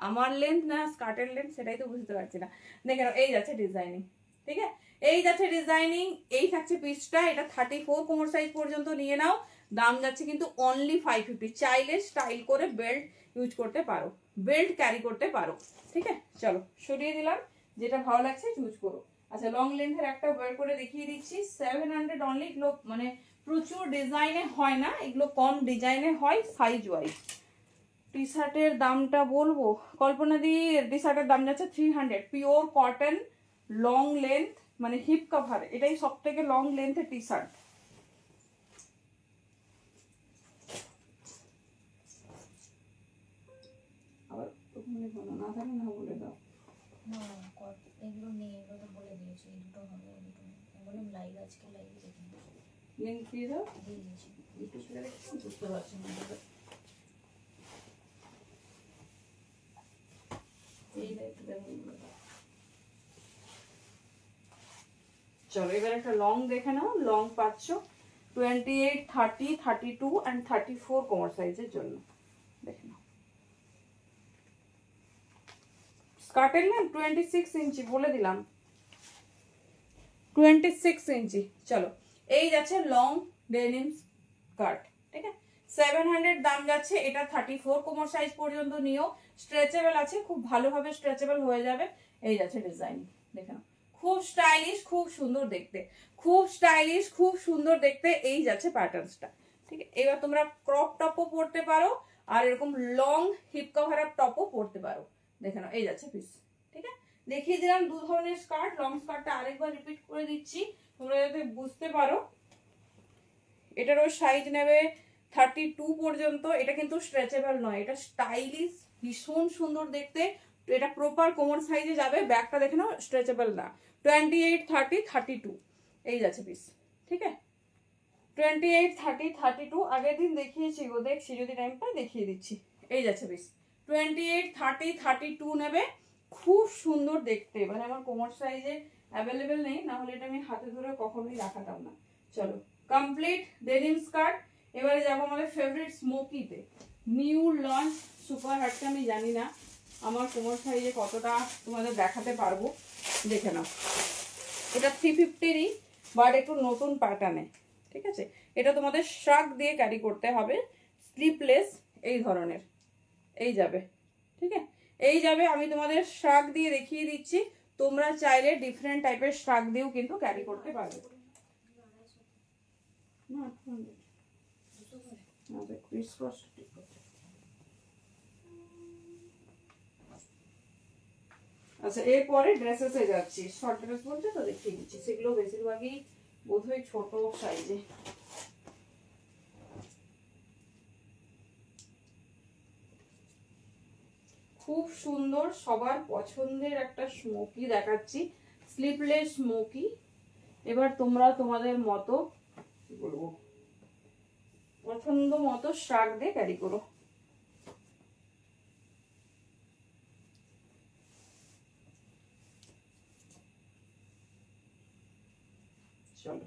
আমার লেন্থ না স্কার্টের লেন্থ, সেটাই তো বুঝতে পারছি না। দেখে নাও, এই যাচ্ছে ডিজাইনিং, ঠিক আছে। এই যাচ্ছে ডিজাইনিং, এই থাকছে পিসটা। এটা 34 কোমর সাইজ পর্যন্ত নিয়ে নাও। দাম যাচ্ছে কিন্তু অনলি 550। চাইলে স্টাইল করে বেল্ট ইউজ করতে পারো, বেল্ট ক্যারি করতে পারো, ঠিক আছে। চলো সরিয়ে দিলাম, যেটা ভালো লাগছে চুজ করো। আচ্ছা, লং লেন্থের একটা ওয়্যার করে দেখিয়ে দিচ্ছি, 700 অনলি। এগুলো মানে প্রচুর ডিজাইনে হয় না, এগুলো কম ডিজাইনে হয় সাইজ ওয়াইজ। টি শার্টের দামটা বলবো কল্পনা দি, টি শার্টের দাম যাচ্ছে 300, পিওর কটন, লং লেন্থ, মানে হিপ কভার, এটাই সব থেকে লং লেন্থের টি শার্ট। আবার না থাকে না বলে দাও। না এগুলো নেই, এগুলো তো বলে দিয়েছি, এই দুটো হবে, এই দুটো বললাম লাইভ, আজকে লাইভে দেখে লিংক দিয়ে দাও, দিয়ে দিয়েছি। ইউটিউব থেকে দেখছি, বুঝতে পারছি না। চলো এবার একটা লং দেখে নাও। লং পাচ্ছ 28, 30, 32 and 34 কোমর সাইজের জন্য। দেখে নাও। স্কার্টের লেন্থ 26 ইঞ্চি বলে দিলাম, 26 ইঞ্চি। চলো এই যাচ্ছে লং ডেনিম স্কার্ট, ঠিক আছে, 700 দাম যাচ্ছে। এটা 34 কোমর সাইজ পর্যন্ত নিও, স্ট্রেচেবল আছে, খুব ভালোভাবে স্ট্রেচেবল হয়ে যাবে। এই যাচ্ছে ডিজাইন, দেখে নাও, খুব স্টাইলিশ, খুব সুন্দর দেখতে, খুব স্টাইলিশ, খুব সুন্দর দেখতে। এই যাচ্ছে প্যাটার্নসটা, ঠিক আছে। এবার তোমরা ক্রপ টপও পরতে পারো, আর এরকম লং হিপ কভার আপ টপও পরতে পারো। দেখে নাও, এই যাচ্ছে পিস, ঠিক আছে। দেখিয়ে দিলাম দু ধরনের স্কার্ট। লং স্কার্টটা আরেকবার রিপিট করে দিচ্ছি তোমরা যাতে বুঝতে পারো। এটারও সাইজ নেবে 32 পর্যন্ত। এটা কিন্তু স্ট্রেচেবল নয়, এটা স্টাইলিশ, ভীষণ সুন্দর দেখতে। এটা প্রপার কোমর সাইজে যাবে। ব্যাগটা দেখে নাও, স্ট্রেচেবল না। 28, 30, 32 এই যাচ্ছে পিস, ঠিক আছে। 28, 30, 32 আগের দিন দেখিয়েছি গো, দেখছি যদি টাইম পাই দেখিয়ে দিচ্ছি। এই যাচ্ছে পিস 28, 30, 32 নেবে, খুব সুন্দর দেখতে। মানে আমার কোমর সাইজে অ্যাভেলেবেল নেই, না হলে এটা আমি হাতে ধরে কখনোই রাখাতাম না। চলো কমপ্লিট ডেনিম স্কার্ট। এবারে যাবো আমাদের ফেভারিট স্মোকিতে। নিউ লঞ্চ সুপার হাটটা আমি জানি না আমার কোমর সাইজে কতটা তোমাদের দেখাতে পারবো, দেখে নাও। এটা 350-ই, বাট একটু নতুন প্যাটার্নে, ঠিক আছে। এটা তোমাদের শ্রাগ দিয়ে ক্যারি করতে হবে, স্লিপলেস এই ধরনের, এই যাবে, ঠিক আছে, এই যাবে। আমি তোমাদের শ্রাগ দিয়ে দেখিয়ে দিচ্ছি, তোমরা চাইলে ডিফারেন্ট টাইপের শ্রাগ দিয়েও কিন্তু ক্যারি করতে পারবে। আচ্ছা এরপরে ড্রেসেসে যাচ্ছি। শর্ট ড্রেস বলছে তো দেখিয়ে দিচ্ছি, সেগুলো বেশিরভাগই বোধহয় ছোট সাইজে। খুব সুন্দর সবার পছন্দের একটা স্মোকি দেখাচ্ছি, স্লিপলেস স্মোকি। এবার তোমরা তোমাদের মতো কি বলবো পছন্দ মতো শ্রাগ দিয়ে ক্যারি করো। চলো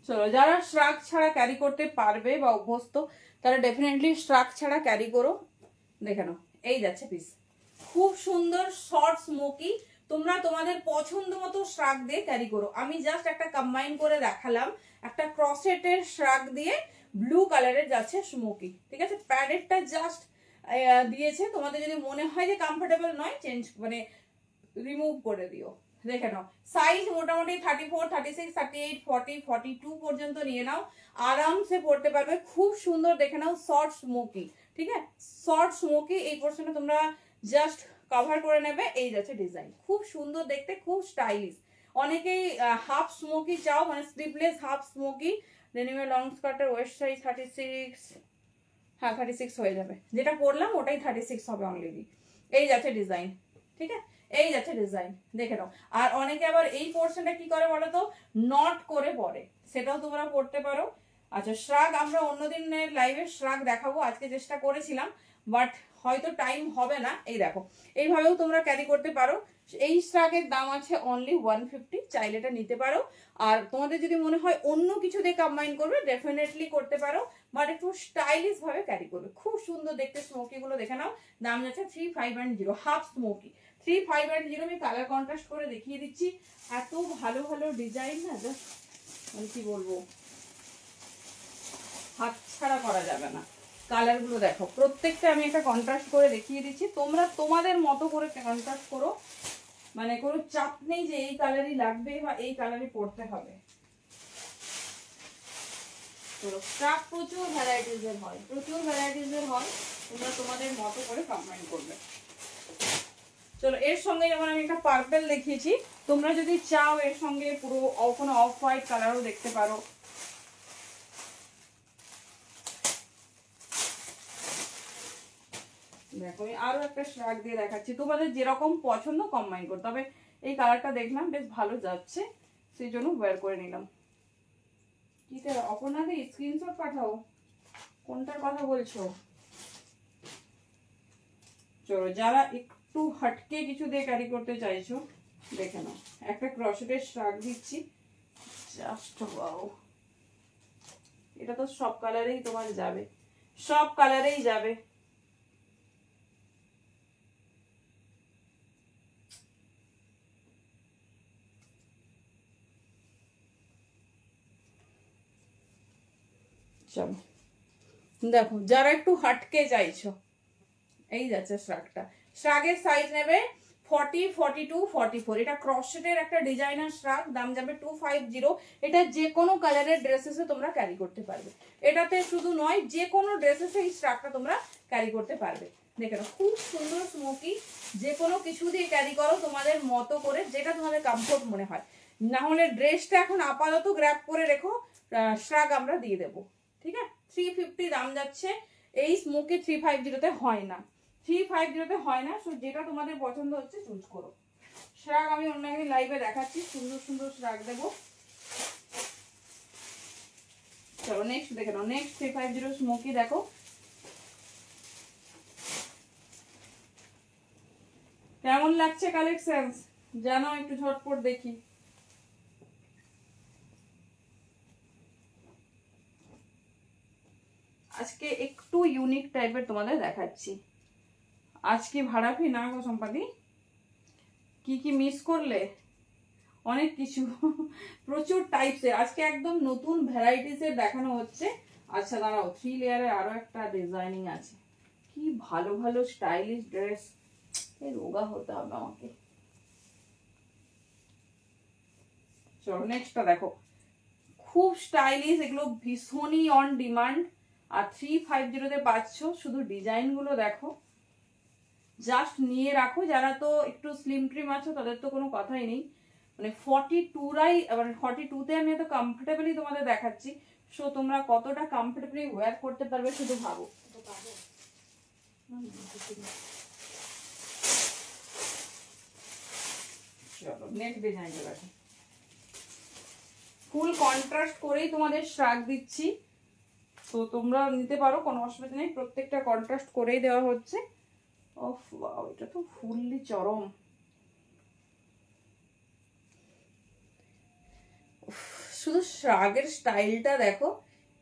চলো যারা শ্রাগ ছাড়া ক্যারি করতে পারবে বা অভ্যস্ত তারা ডেফিনেটলি শ্রাগ ছাড়া ক্যারি করো। দেখে নাও, এই যাচ্ছে পিস, খুব সুন্দর শর্ট স্মোকি। তোমরা তোমাদের পছন্দ মতো শ্রাগ দিয়ে ক্যারি করো। আমি জাস্ট একটা কম্বাইন করে দেখালাম, একটা ক্রসেটের শ্রাগ দিয়ে ব্লু কালারের যাচ্ছে স্মোকি, ঠিক আছে। প্যাডেরটা জাস্ট দিয়েছে, তোমাদের যদি মনে হয় যে কমফোর্টেবল নয় চেঞ্জ মানে রিমুভ করে দিও। দেখে নাও সাইজ মোটামুটি 34, 36, 38, 40, 42 পর্যন্ত নিয়ে নাও, আরামসে পড়তে পারবে। খুব সুন্দর, দেখে নাও শর্ট স্মোকি, ঠিক আছে, শর্ট স্মোকি। এই পোর্শনে তোমরা জাস্ট কভার করে নেবে। এই যাচ্ছে ডিজাইন, খুব সুন্দর দেখতে, খুব স্টাইলিশ। অনেকেই হাফ স্মোকি চাও, মানে স্লিভলেস হাফ স্মোকি। ডেনিমের লং স্কার্টের ওয়েস্ট সাইজ 36, হ্যাঁ 36 হয়ে যাবে, যেটা পরলাম ওটাই 36 হবে অলরেডি। এই যাচ্ছে ডিজাইন, ঠিক আছে, এই যাচ্ছে ডিজাইন, দেখে নাও। আর অনেকে আবার এই পোর্শনটা কি করে বলো তো, নট করে পরে, সেটাও তোমরা পড়তে পারো। আচ্ছা শ্রাগ আমরা অন্যদিনের লাইভে শ্রাগ দেখাবো, আজকে চেষ্টা করেছিলাম বাট হয়তো টাইম হবে না। এই দেখো এইভাবেও তোমরা ক্যারি করতে পারো। এই শ্রাগের দাম আছে অনলি 150, চাইলে এটা নিতে পারো। আর তোমাদের যদি মনে হয় অন্য কিছু দিয়ে কম্বাইন করবে ডেফিনেটলি করতে পারো, বাট একটু স্টাইলিশ ভাবে ক্যারি করবে। খুব সুন্দর দেখতে স্মোকি গুলো দেখে নাও। দাম যাচ্ছে 3510, হাফ স্মোকি 3510। আমি কালার কন্ট্রাস্ট করে দেখিয়ে দিচ্ছি। এত ভালো ভালো ডিজাইন না, জাস্ট মানে কি বলবো, হাত ছাড়া করা যাবে না। কালার গুলো দেখো, প্রত্যেকটা আমি একটা কন্ট্রাস্ট করে দেখিয়ে দিচ্ছি, তোমরা তোমাদের মতো করে কন্ট্রাস্ট করো, মানে কোনো চাপ নেই যে এই কালারই লাগবে বা এই কালারই পরতে হবে। স্টাফ প্রচুর ভ্যারাইটিসের হয়, তোমরা তোমাদের মতো করে কম্বাইন করবে। চলো এর সঙ্গে যেমন আমি একটা পার্পল দেখিয়েছি, তোমরা যদি চাও এর সঙ্গে পুরো কোনো অফ হোয়াইট কালারও দেখতে পারো। দেখো আমি আরো একটা শ্রাগ দিয়ে দেখাচ্ছি, তোমাদের যেরকম পছন্দ কম্বাইন করতে হবে। এই কালারটা দেখলাম বেশ ভালো যাচ্ছে, সেই জন্য ওয়্যার করে নিলাম। কি অপর্ণা দি স্ক্রিনশট পাঠাও, কোনটার কথা বলছো? চলো যারা একটু হটকে কিছু দিয়ে ক্যারি করতে চাইছো দেখে নাও, একটা ক্রসেটের শ্রাগ দিচ্ছি, জাস্ট ওয়াও। এটা তো সব কালারেই তোমার যাবে, সব কালারেই যাবে। চলো দেখো যারা একটু হটকে চাইছো, এই যাচ্ছে শ্রাগটা। শ্রাগের সাইজ নেবে 40, 42, 44। এটা ক্রসেটের একটা ডিজাইনার শ্রাগ, দাম যাবে 250। এটা যে কোনো কালারের ড্রেসেসে তোমরা ক্যারি করতে পারবে। এটাতে শুধু নয়, যে কোনো ড্রেসেসে এই শ্রাগটা তোমরা ক্যারি করতে পারবে। দেখে নাও খুব সুন্দর স্মোকি, যে কোনো কিছু দিয়ে ক্যারি করো তোমাদের মতো করে, যেটা তোমাদের কমফোর্ট মনে হয়। না হলে ড্রেসটা এখন আপাতত গ্র্যাব করে রেখো, শ্রাগ আমরা দিয়ে দেবো, ঠিক আছে। 350 দাম যাচ্ছে। এই স্মোকি 350-তে হয় না, 350-তে হয় না। সো যেটা তোমাদের পছন্দ হচ্ছে চুজ করো। শ্রাগ আমি অন্য একদিন লাইভে দেখাচ্ছি, সুন্দর সুন্দর শ্রাগ দেবো। চলো নেক্সট দেখে নাও, নেক্সট 350 স্মোকি দেখো। কেমন লাগছে কালেকশন জানো, একটু ঝটপট দেখি। আজকে একটু ইউনিক টাইপের তোমাদের দেখাচ্ছি। আজকে ভাড়া ফি না গো সম্পাদি, কি কি মিস করলে? অনেক কিছু, প্রচুর টাইপসের আজকে একদম নতুন ভ্যারাইটিসের দেখানো হচ্ছে। আচ্ছা দাঁড়াও, 3 লেয়ারে আরো একটা ডিজাইনিং আছে, কি ভালো ভালো স্টাইলিশ ড্রেস। এই রোগা হতে হবে আমাকে। চলো নেক্সটটা দেখো, খুব স্টাইলিশ, এগুলো ভীষণই অন ডিমান্ড। আর 350-তে পাচ্ছ। শুধু ডিজাইন গুলো দেখো, জাস্ট নিয়ে রাখো। যারা তো একটু স্লিম ট্রিম আছো তাদের তো কোনো কথাই নেই, মানে 42রাই, মানে 42-তে আমি এত কমফোর্টেবলি তোমাদের দেখাচ্ছি। সো তোমরা কতটা কমফোর্টেবলি ওয়্যার করতে পারবে শুধু ভাবো। চলো নেক্সট ডিজাইনটা দেখো, ফুল কন্ট্রাস্ট করেই তোমাদের শ্রাগ দিচ্ছি, তো তোমরা নিতে পারো, কোনো অসুবিধা নেই। প্রত্যেকটা কন্ট্রাস্ট করেই দেওয়া হচ্ছে। ওফ ওয়াও, এটা তো ফুললি চরম। শুধু শ্রাগের স্টাইলটা দেখো,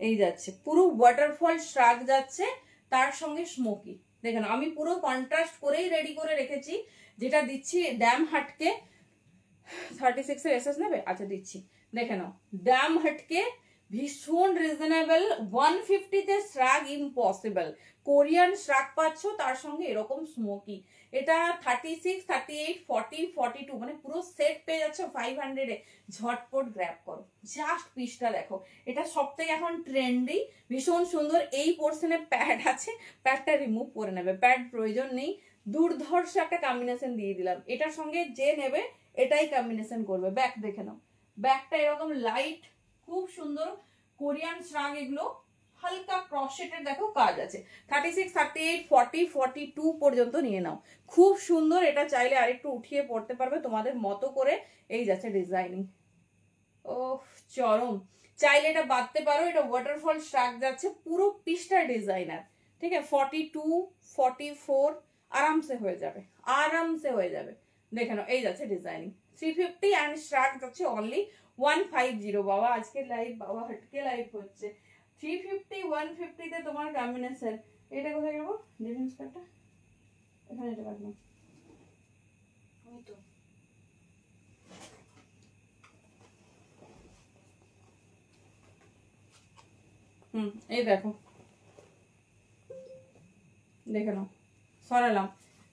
এই যাচ্ছে পুরো ওয়াটারফল শ্রাগ যাচ্ছে, তার সঙ্গে স্মোকি। দেখেন আমি পুরো কন্ট্রাস্ট করেই রেডি করে রেখেছি। যেটা দিচ্ছি ড্যাম হাটকে 36-এর এসএস নেবে, আচ্ছা দিচ্ছি, দেখে নাও। ড্যাম হাটকে ভীষণ রিজনেবল, 150-তে শ্রাগ ইম্পসিবল। কোরিয়ান শ্রাগ পাচ্ছ, তার সঙ্গে এরকম স্মোকি। এটা 36, 38, 40, 42 মানে পুরো সেট পেয়ে যাচ্ছে 500-এ। ঝটপট গ্র্যাব করো, জাস্ট পিসটা দেখো। এটা সব থেকে এখন ট্রেন্ডি, ভীষণ সুন্দর। এই পোর্শনে প্যাড আছে, প্যাডটা রিমুভ করে নেবে, প্যাড প্রয়োজন নেই। দুর্ধর্ষ একটা কম্বিনেশন দিয়ে দিলাম। এটার সঙ্গে যে নেবে এটাই কম্বিনেশন করবে। ব্যাক দেখে নাও, ব্যাকটা এরকম লাইট, খুব সুন্দর কোরিয়ান শ্রাগ। এগুলো হালকা ক্রসেটের দেখো কাজ আছে। 36, 38, 40, 42 পর্যন্ত নিয়ে নাও, খুব সুন্দর। এটা চাইলে আরেকটু উঠিয়ে পড়তে পারবে তোমাদের মতো করে। এই যাচ্ছে ডিজাইনিং, ও চরম। চাইলে এটা বাঁধতে পারো। এটা ওয়াটারফল শ্রাগ যাচ্ছে, পুরো পিসটা ডিজাইনার, ঠিক আছে। 42, 44 আরামসে হয়ে যাবে, আরামসে হয়ে যাবে। দেখে নাও, এই যাচ্ছে ডিজাইনিং 350 অ্যান্ড শ্রাগ যাচ্ছে অনলি 150। বাবা আজকে লাইভ, বাবা হটকে লাইভ হচ্ছে। 350 150 তে তোমার কম্বিনেশন। এটা কোথায় গেল ডিফারেন্স কাটটা? এখানে এটা কাটলাম। ওই তো এই দেখো, দেখে নাও, সরালাম।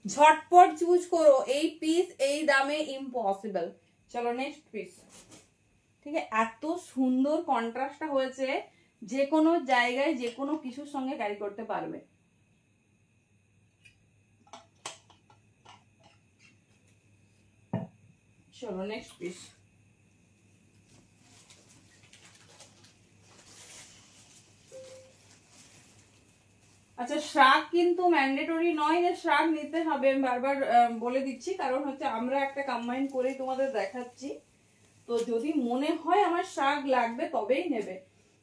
ঝটপট চুজ করো, এই পিস এই দামে ইম্পসিবল। চলো নেক্সট পিস। ঠিক আছে, এত সুন্দর কন্ট্রাস্টটা হয়েছে, যে কোনো জায়গায় যে কোনো কিছুর সঙ্গে ক্যারি করতে পারবে। চলো নেক্সট পিস। আচ্ছা, শ্রাগ কিন্তু ম্যান্ডেটরি নয় যে শ্রাগ নিতে হবে, আমি বারবার বলে দিচ্ছি, কারণ হচ্ছে আমরা একটা কম্বাইন করে তোমাদের দেখাচ্ছি। তো যদি মনে হয় আমার শ্রাগ লাগবে তবেই নেবে,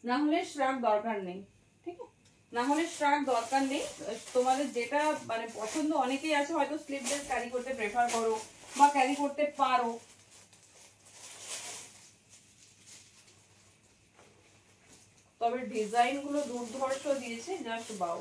না হলে শ্রাগ দরকার নেই। ঠিক আছে, না হলে শ্রাগ দরকার নেই। তোমাদের যেটা মানে পছন্দ, অনেকেই আছে হয়তো স্লিভলেস ক্যারি করতে প্রেফার করো বা ক্যারি করতে পারো। তবে ডিজাইন গুলো দুর্ধর্ষ দিয়েছে, জাস্ট বাও।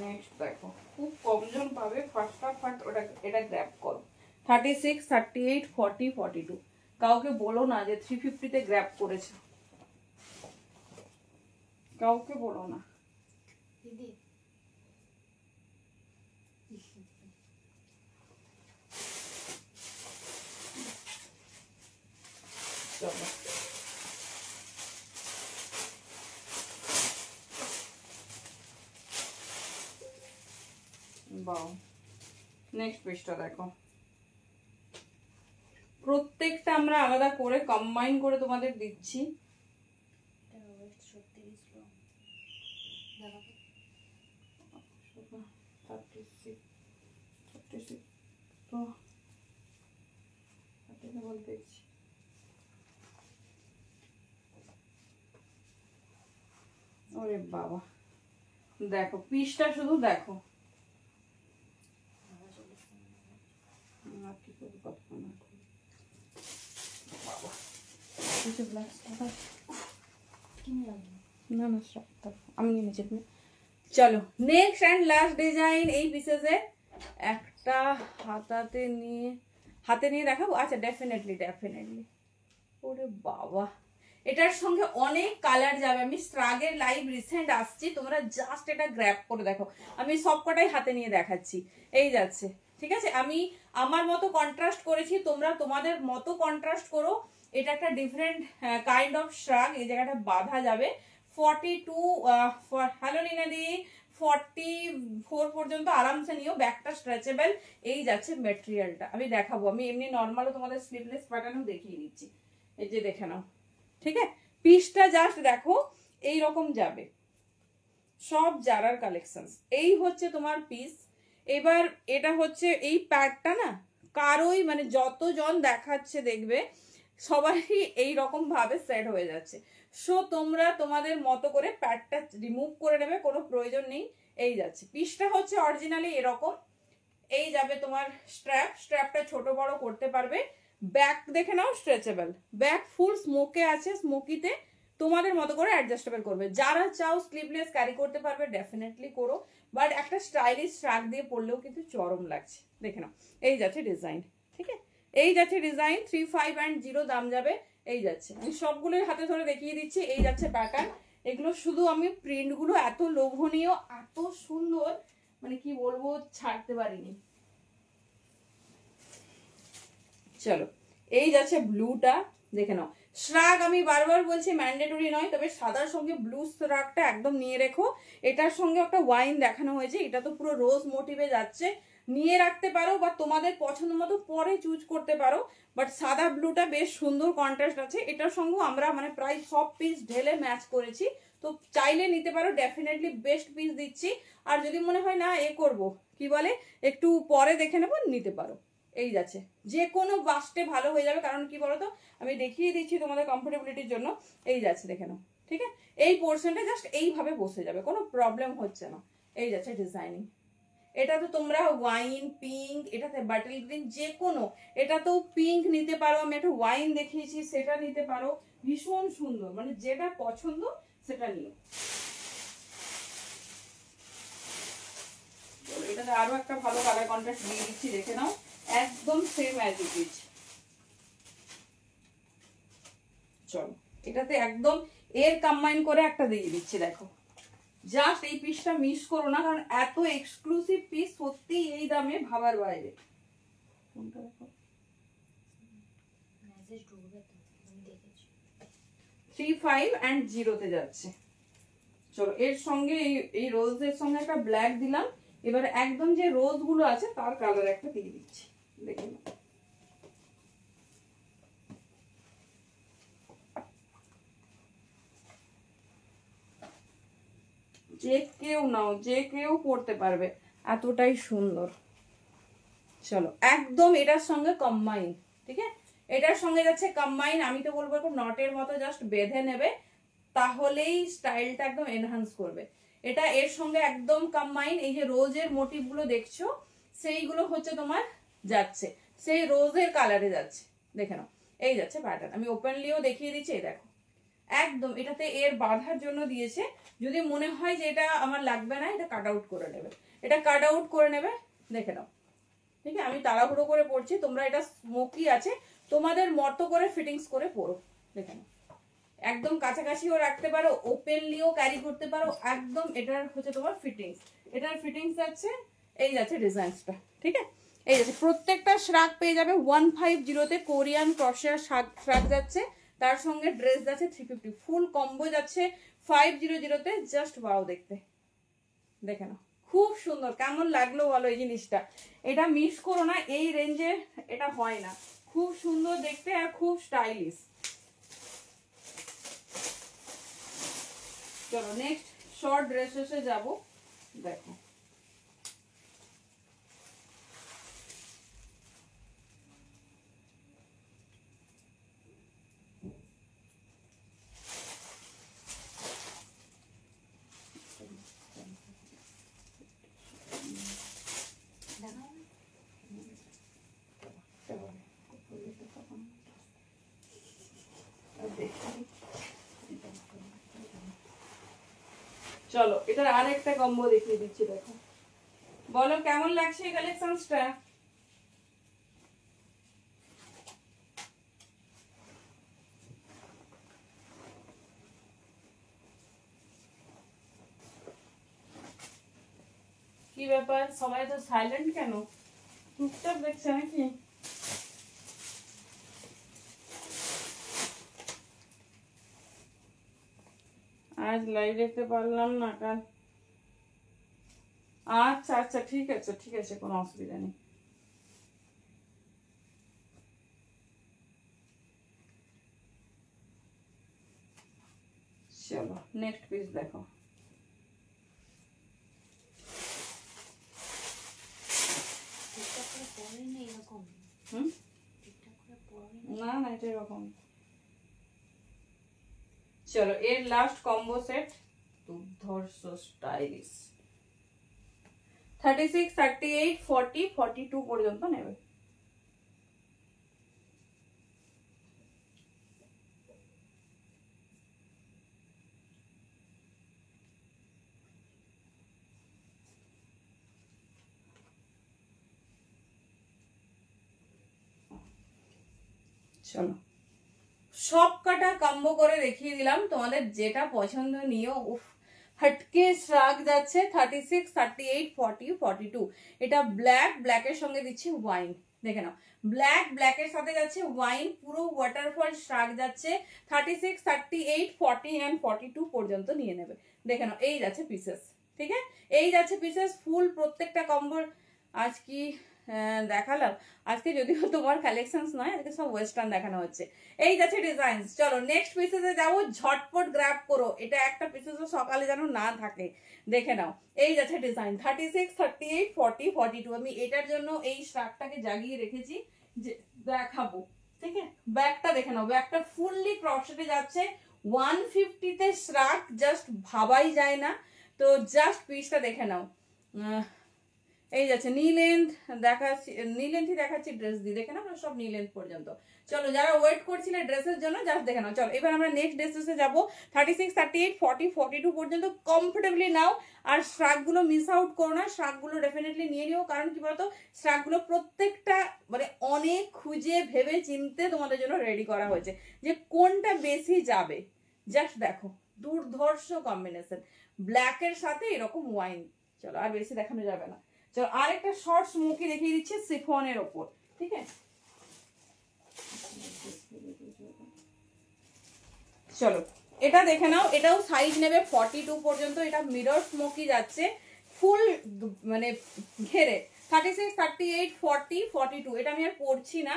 নেক্সট দেখো, খুব কমজন পাবে, ফাটাফাট ওটা এটা গ্র্যাব করো। 36 38 40 42। কাউকে বলো না যে 350 তে গ্র্যাব করেছে, কাউকে বলো না। দিদি চলো বাও, নেক্সট পেজটা দেখো। প্রত্যেকটা আমরা আলাদা করে কম্বাইন করে তোমাদের দিচ্ছি। এটা ওয়েস্ট 36 লং দাদা 36 36 তো এটা বলতে দিচ্ছি। ওরে বাবা, দেখো পিসটা শুধু দেখো। কি করবো, কতক্ষণ আর করবো। বাবা কিছু ব্লাউজ কিনে রাখবো। না না সব আমি নিয়ে নিচ্ছি। চলো নেক্সট অ্যান্ড লাস্ট ডিজাইন এই পিসেসে। একটা হাতে নিয়ে দেখাবো। আচ্ছা ডেফিনেটলি ডেফিনেটলি। ওরে বাবা, এটার সঙ্গে অনেক কালার যাবে। আমি শ্রাগের লাইভ রিসেন্ট আসছি, তোমরা জাস্ট এটা গ্র্যাব করে দেখো। আমি সব কটাই হাতে নিয়ে দেখাচ্ছি। এই যাচ্ছে, ঠিক আছে। আমি আমার মতো কন্ট্রাস্ট করেছি, তোমরা তোমাদের মতো কন্ট্রাস্ট করো। এটা একটা ডিফারেন্ট কাইন্ড অফ শ্রাগ। এই জায়গাটা বাঁধা যাবে 42। হ্যালো নিনাদি, 44 পর্যন্ত আরামসে নিও। ব্যাকটা স্ট্রেচেবল। এই যাচ্ছে মেটেরিয়ালটা, আমি দেখাবো। আমি এমনি নর্মালও তোমাদের স্লিভলেস প্যাটার্নও দেখিয়ে দিচ্ছি। এই যে দেখে নাও, ঠিক আছে। পিসটা জাস্ট দেখো, এই রকম যাবে। সব জারার কালেকশন। এই হচ্ছে তোমার পিস। এবার এটা হচ্ছে এই প্যাডটা না, কারোই মানে যতজন দেখাচ্ছে দেখবে সবারই এই রকম ভাবে সেট হয়ে যাচ্ছে। সো তোমরা তোমাদের মতো করে প্যাডটা রিমুভ করে নেবে, কোনো প্রয়োজন নেই। এই যাচ্ছে, পিসটা হচ্ছে অরিজিনালি এরকম। এই যাবে তোমার স্ট্র্যাপটা ছোট বড় করতে পারবে। ব্যাক দেখে নাও স্ট্রেচেবল, ব্যাক ফুল স্মোকে আছে, স্মোকিতে তোমাদের মতো করে অ্যাডজাস্টেবল করবে। যারা চাও স্লিভলেস ক্যারি করতে পারবে ডেফিনেটলি করো, বাট একটা স্টাইলিশ শ্রাগ দিয়ে পরলেও কিন্তু চরম লাগছে। দেখে নাও, এই যাচ্ছে ডিজাইন, ঠিক আছে। এই যাচ্ছে ডিজাইন 35 and 0 দাম যাবে। এই যাচ্ছে, আমি সবগুলোর হাতে ধরে দেখিয়ে দিচ্ছি। এই যাচ্ছে প্যাটার্ন। এগুলো শুধু আমি প্রিন্টগুলো এত লোভনীয়, এত সুন্দর, মানে কি বলবো, ছাড়তে পারিনি। চলো এই যাচ্ছে ব্লুটা, দেখে নাও। শ্রাগ আমি বারবার বলছি ম্যান্ডেটরি নয়, তবে সাদার সঙ্গে ব্লু শ্রাগটা একদম নিয়ে রেখো। এটার সঙ্গে একটা ওয়াইন দেখানো হয়েছে, এটা তো পুরো রোজ মোটিভে যাচ্ছে, নিয়ে রাখতে পারো বা তোমাদের পছন্দ মতো পরে চুজ করতে পারো। বাট সাদা ব্লুটা বেশ সুন্দর কন্ট্রাস্ট আছে। এটার সঙ্গেও আমরা মানে প্রায় সব পিস ঢেলে ম্যাচ করেছি, তো চাইলে নিতে পারো। ডেফিনেটলি বেস্ট পিস দিচ্ছি। আর যদি মনে হয় না এ করব, কি বলে, একটু পরে দেখে নেবো, নিতে পারো। এই যাচ্ছে, যে কোনো বাস্টে ভালো হয়ে যাবে। কারণ কি বলতো, আমি দেখিয়ে দিচ্ছি তোমাদের কমফোর্টেবিলিটির জন্য। এই যাচ্ছে, দেখে নাও, ঠিক আছে? এই পোর্শনটা জাস্ট এইভাবে বসে যাবে, কোনো প্রবলেম হচ্ছে না। এই যাচ্ছে ডিজাইনিং। এটা তো তোমরা ওয়াইন পিঙ্ক, এটাতে বাটল গ্রিন, যে কোনো, এটা তো পিঙ্ক নিতে পারো, আমি একটা ওয়াইন দেখিয়েছি সেটা নিতে পারো, ভীষণ সুন্দর, মানে যেটা পছন্দ সেটা নিও। এটাতে আরো একটা ভালো কালার কন্ট্রাস্ট দিয়ে দিচ্ছি, দেখে নাও, একদম সেম অ্যাজ ইট ইজ। চলো এটাতে একদম এর কম্বাইন করে একটা দিয়ে দিচ্ছি, দেখো। জাস্ট এই পিসটা মিস করো না, কারণ এত এক্সক্লুসিভ পিস সত্যি এই দামে ভাবার বাইরে। কোনটা দেখো, 35 and 0 যাচ্ছে। চলো এর সঙ্গে এই রোজের সঙ্গে একটা ব্ল্যাক দিলাম, এবার একদম যে রোজ গুলো আছে তার কালার একটা দিয়ে দিচ্ছি, দেখে নাও। যে কেউ নাও, যে কেউ পড়তে পারবে, এতটাই সুন্দর। চলো একদম এটার সঙ্গে কম্বাইন, ঠিক আছে? এটার সঙ্গে যাচ্ছে কম্বাইন। আমি তো বলবো এরকম নটের মতো জাস্ট বেঁধে নেবে, তাহলেই স্টাইলটা একদম এনহান্স করবে। এটা এর সঙ্গে একদম কম্বাইন। এই যে রোজের মোটিভ গুলো দেখছো, সেইগুলো হচ্ছে তোমার যাচ্ছে, সেই রোজের কালারে যাচ্ছে, দেখে নাও। এই যাচ্ছে প্যাটার্ন, আমি ওপেনলিও দেখিয়ে দিচ্ছি, এই দেখো একদম। এটাতে এর বাঁধার জন্য দিয়েছে, যদি মনে হয় যে এটা আমার লাগবে না, এটা কাট আউট করে নেবে, এটা কাট আউট করে নেবে, দেখে নাও। ঠিক আছে, আমি তাড়াহুড়ো করে পড়ছি, তোমরা এটা স্মোকি আছে, তোমাদের মতো করে ফিটিংস করে পড়ো, দেখে নাও। একদম কাছাকাছিও রাখতে পারো, ওপেনলিও ক্যারি করতে পারো, একদম। এটার হচ্ছে তোমার ফিটিংস, এটার ফিটিংস যাচ্ছে, এই যাচ্ছে ডিজাইনসটা, ঠিক আছে? এই যাচ্ছে, প্রত্যেকটা শ্রাগ পেয়ে যাবে 150-তে। কোরিয়ান ক্রশিয়া শ্রাগ যাচ্ছে, তার সঙ্গে ড্রেস যাচ্ছে 350, ফুল কম্বো যাচ্ছে 500-তে। জাস্ট ওয়াও দেখতে, দেখে নাও, খুব সুন্দর। কেমন লাগলো বলো এই জিনিসটা? এটা মিস করো না, এই রেঞ্জে এটা হয় না। খুব সুন্দর দেখতে আর খুব স্টাইলিশ। চলো নেক্সট শর্ট ড্রেসেসে যাব, দেখো। চলো এটার আরেকটা কম্বো দেখিয়ে দিচ্ছি, দেখো। বলো কেমন লাগছে এই কালেকশনসটা? কি ব্যাপার, সবাই তো সাইলেন্ট কেন? চুপচাপ দেখছে নাকি? আজ লাইভ দেখতে পারলাম না, কাল। আচ্ছা আচ্ছা, ঠিক আছে ঠিক আছে, কোনো অসুবিধা নেই। চলো নেক্সট পিস দেখো। না না, এটা এরকম। চলো এর লাস্ট কম্বো সেট, দুর্ধর্ষ স্টাইলিশ। 36, 38, 40, 42 পর্যন্ত নেবে। চলো সব কাটা কম্বো করে দেখিয়ে দিলাম, তোমাদের যেটা পছন্দ নিও। উফ, হটকে শ্রাগ যাচ্ছে 36, 38, 40, 42। এটা ব্ল্যাকের সঙ্গে দিচ্ছি ওয়াইন, দেখে নাও। ব্ল্যাকের সাথে যাচ্ছে ওয়াইন, পুরো ওয়াটারফল শ্রাগ যাচ্ছে 36, 38, 40 and 42 পর্যন্ত নিয়ে নেবে, দেখে নাও। এই যাচ্ছে পিসেস, ঠিক আছে? এই যাচ্ছে পিসেস ফুল প্রত্যেকটা কম্বোর। আজ কি দেখালাম। আজকে যদিও তোমার কালেকশনস নয়, আজকে সব ওয়েস্টার্ন দেখানো হচ্ছে। এই যাচ্ছে ডিজাইন। চলো নেক্সট পিসেসে যাবো, ঝটপট গ্র্যাব করো, এটা একটা পিসেসও সকালে যেন না থাকে, দেখে নাও। এই যাচ্ছে ডিজাইন 36, 38, 40, 42। আমি এটার জন্য এই স্ট্রাকটাকে জাগিয়ে রেখেছি যে দেখাবো, ঠিক আছে। ব্যাকটা দেখে নাও, ব্যাকটা ফুললি ক্রসেটে যাচ্ছে 150-তে স্ট্রাক, জাস্ট ভাবাই যায় না। তো জাস্ট পিসটা দেখে নাও। এই যাচ্ছে নি লেন্থ দেখাচ্ছি, নি লেন্থই দেখাচ্ছি ড্রেস দিয়ে, দেখে নাও সব নি লেন্থ পর্যন্ত। চলো যারা ওয়েট করছিলে ড্রেসের জন্য জাস্ট দেখে নাও। চলো এবার আমরা নেক্সট ড্রেসে যাবো। 36, 38, 40, 42 পর্যন্ত কমফোর্টেবলি নাও। আর শ্রাকগুলো মিস আউট করো না, শ্রাকগুলো ডেফিনেটলি নিয়ে নিও। কারণ কি বলতো, শ্রাকগুলো প্রত্যেকটা মানে অনেক খুঁজে ভেবে চিনতে তোমাদের জন্য রেডি করা হয়েছে যে কোনটা বেশি যাবে। জাস্ট দেখো দুর্ধর্ষ কম্বিনেশন, ব্ল্যাকের সাথে এরকম ওয়াইন। চলো আর বেশি দেখানো যাবে না। চলো আরেকটা শর্ট স্মোকি দেখিয়ে দিচ্ছি সিফনের ওপর, ঠিক আছে। চলো এটা দেখে নাও, এটাও সাইজ নেবে 42 পর্যন্ত। এটা মিরর স্মোকি যাচ্ছে ফুল মানে ঘেরে। 36, 38, 40, 42 এটা আমি আর পড়ছি না,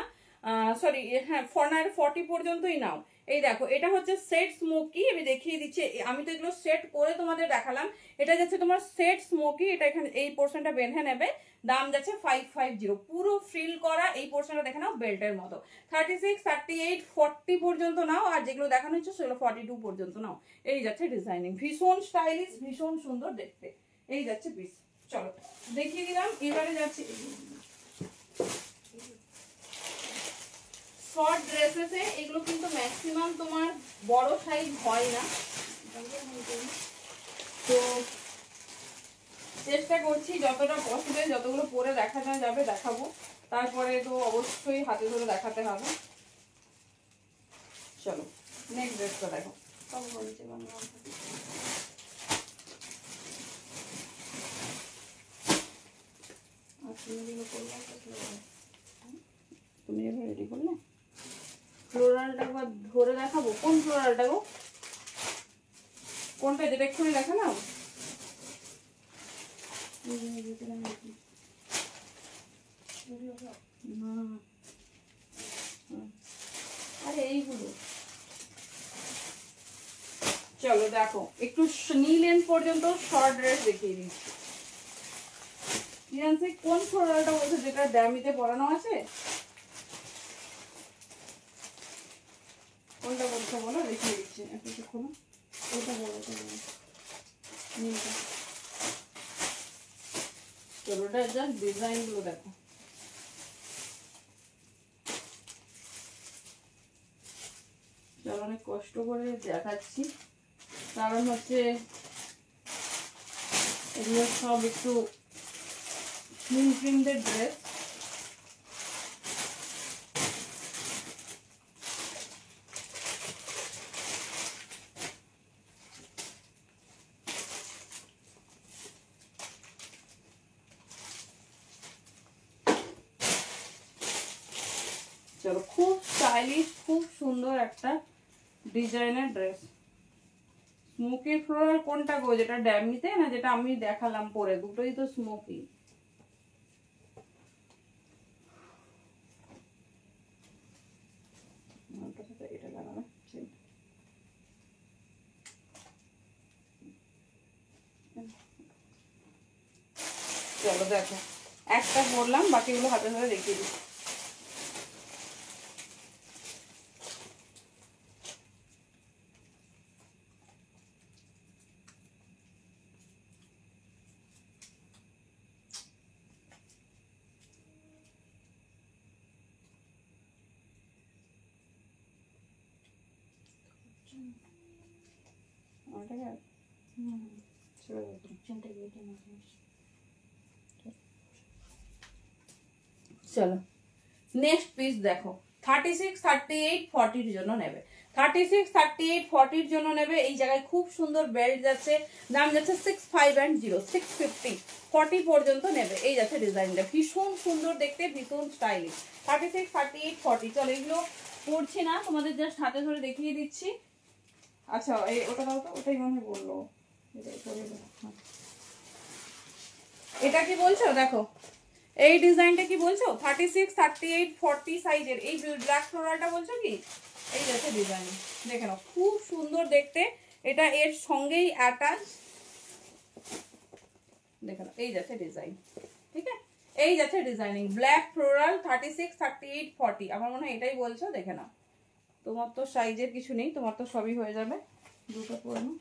সরি হ্যাঁ 40 পর্যন্তই নাও। এই দেখো এটা হচ্ছে সেট স্মোকি, আমি দেখিয়ে দিচ্ছি। আমি তো এগুলো সেট করে তোমাদের দেখালাম। এটা যাচ্ছে তোমার সেট স্মোকি, এটা এখানে এই পোর্শনটা বেঁধে নেবে। দাম যাচ্ছে 550, পুরো ফ্রিল করা। এই পোর্শনটা দেখে নাও বেল্টের মতো। 36, 38, 40 পর্যন্ত নাও, আর যেগুলো দেখানো হচ্ছে সেগুলো 42 পর্যন্ত নাও। এই যাচ্ছে ডিজাইনিং, ভীষণ স্টাইলিশ, ভীষণ সুন্দর দেখতে। এই যাচ্ছে পিস। চলো দেখিয়ে দিলাম। এবারে যাচ্ছে শর্ট ড্রেসেসে, এগুলো কিন্তু ম্যাক্সিমাম তোমার বড় সাইজ হয় না, তো চেষ্টা করছি যতটা পসিবল যতগুলো পরে দেখানো যাবে দেখাবো। তারপরে তো অবশ্যই হাতে ধরে দেখাতে হবে। চলো নেক্সট ড্রেসটা দেখো। তুমি এবার রেডি করলে ফ্লোরালটা একবার ধরে দেখাবো। কোন ফ্লোরালটা গো? কোনটা, যেটা এক্ষুনি দেখা নাও। আরে এইগুলো চলো দেখো, একটু নি লেন্থ পর্যন্ত শর্ট ড্রেস দেখিয়ে দিচ্ছি। কোন ফ্লোরালটা বলছে, যেটা ড্যামিতে পরানো আছে? কোনটা বলছো বলো, দেখিয়ে দিচ্ছি। একটু খোলো, ওটা বলো, ওটা বলো। চলো ওটা জাস্ট ডিজাইন গুলো দেখো। চলো অনেক কষ্ট করে দেখাচ্ছি, কারণ হচ্ছে এগুলো সব একটু স্লিম প্রিন্টেড ড্রেস। চলো খুব স্টাইলিশ, খুব সুন্দর একটা ডিজাইনের ড্রেস। স্মোকি ফ্লোরাল কোনটা গো, যেটা ড্যামিতে না যেটা আমি দেখালাম পরে? দুটোই তো স্মোকি। এটা লাগাবে। চলো দেখো একটা পরলাম, বাকিগুলো হাতে ধরে দেখিয়ে দিচ্ছি। চলো নেক্সট পিস দেখো। 36, 38, 40 জন্য নেবে। 36, 38, 40 জন্য নেবে। এই জায়গায় খুব সুন্দর বেল্ট যাচ্ছে, দাম যাচ্ছে 6510, 650, 40 পর্যন্ত নেবে। এই যাচ্ছে ডিজাইনটা, ভীষণ সুন্দর দেখতে, ভীষণ স্টাইলিশ। 36, 38, 40। চলো এগুলো পড়ছি না, তোমাদের জাস্ট হাতে ধরে দেখিয়ে দিচ্ছি। আচ্ছা এই ওটা দাও তো, ওটাই মনে বললো। এটা কি বলছো দেখো, এই ডিজাইনটা কি বলছো 36, 38, 40 সাইজের এই ব্ল্যাক ফ্লোরালটা বলছো কি? এই যাচ্ছে ডিজাইন, দেখে নাও খুব সুন্দর দেখতে, এটা এর সঙ্গেই অ্যাটাচ, দেখে নাও এই যাচ্ছে ডিজাইন। ঠিক আছে, এই যাচ্ছে ডিজাইনিং ব্ল্যাক ফ্লোরাল 36, 38, 40। আমার মনে হয় এটাই বলছো, দেখে নাও। তোমার তো সাইজের কিছু নেই, তোমার তো সবই হয়ে যাবে। দুটো পরে নাও,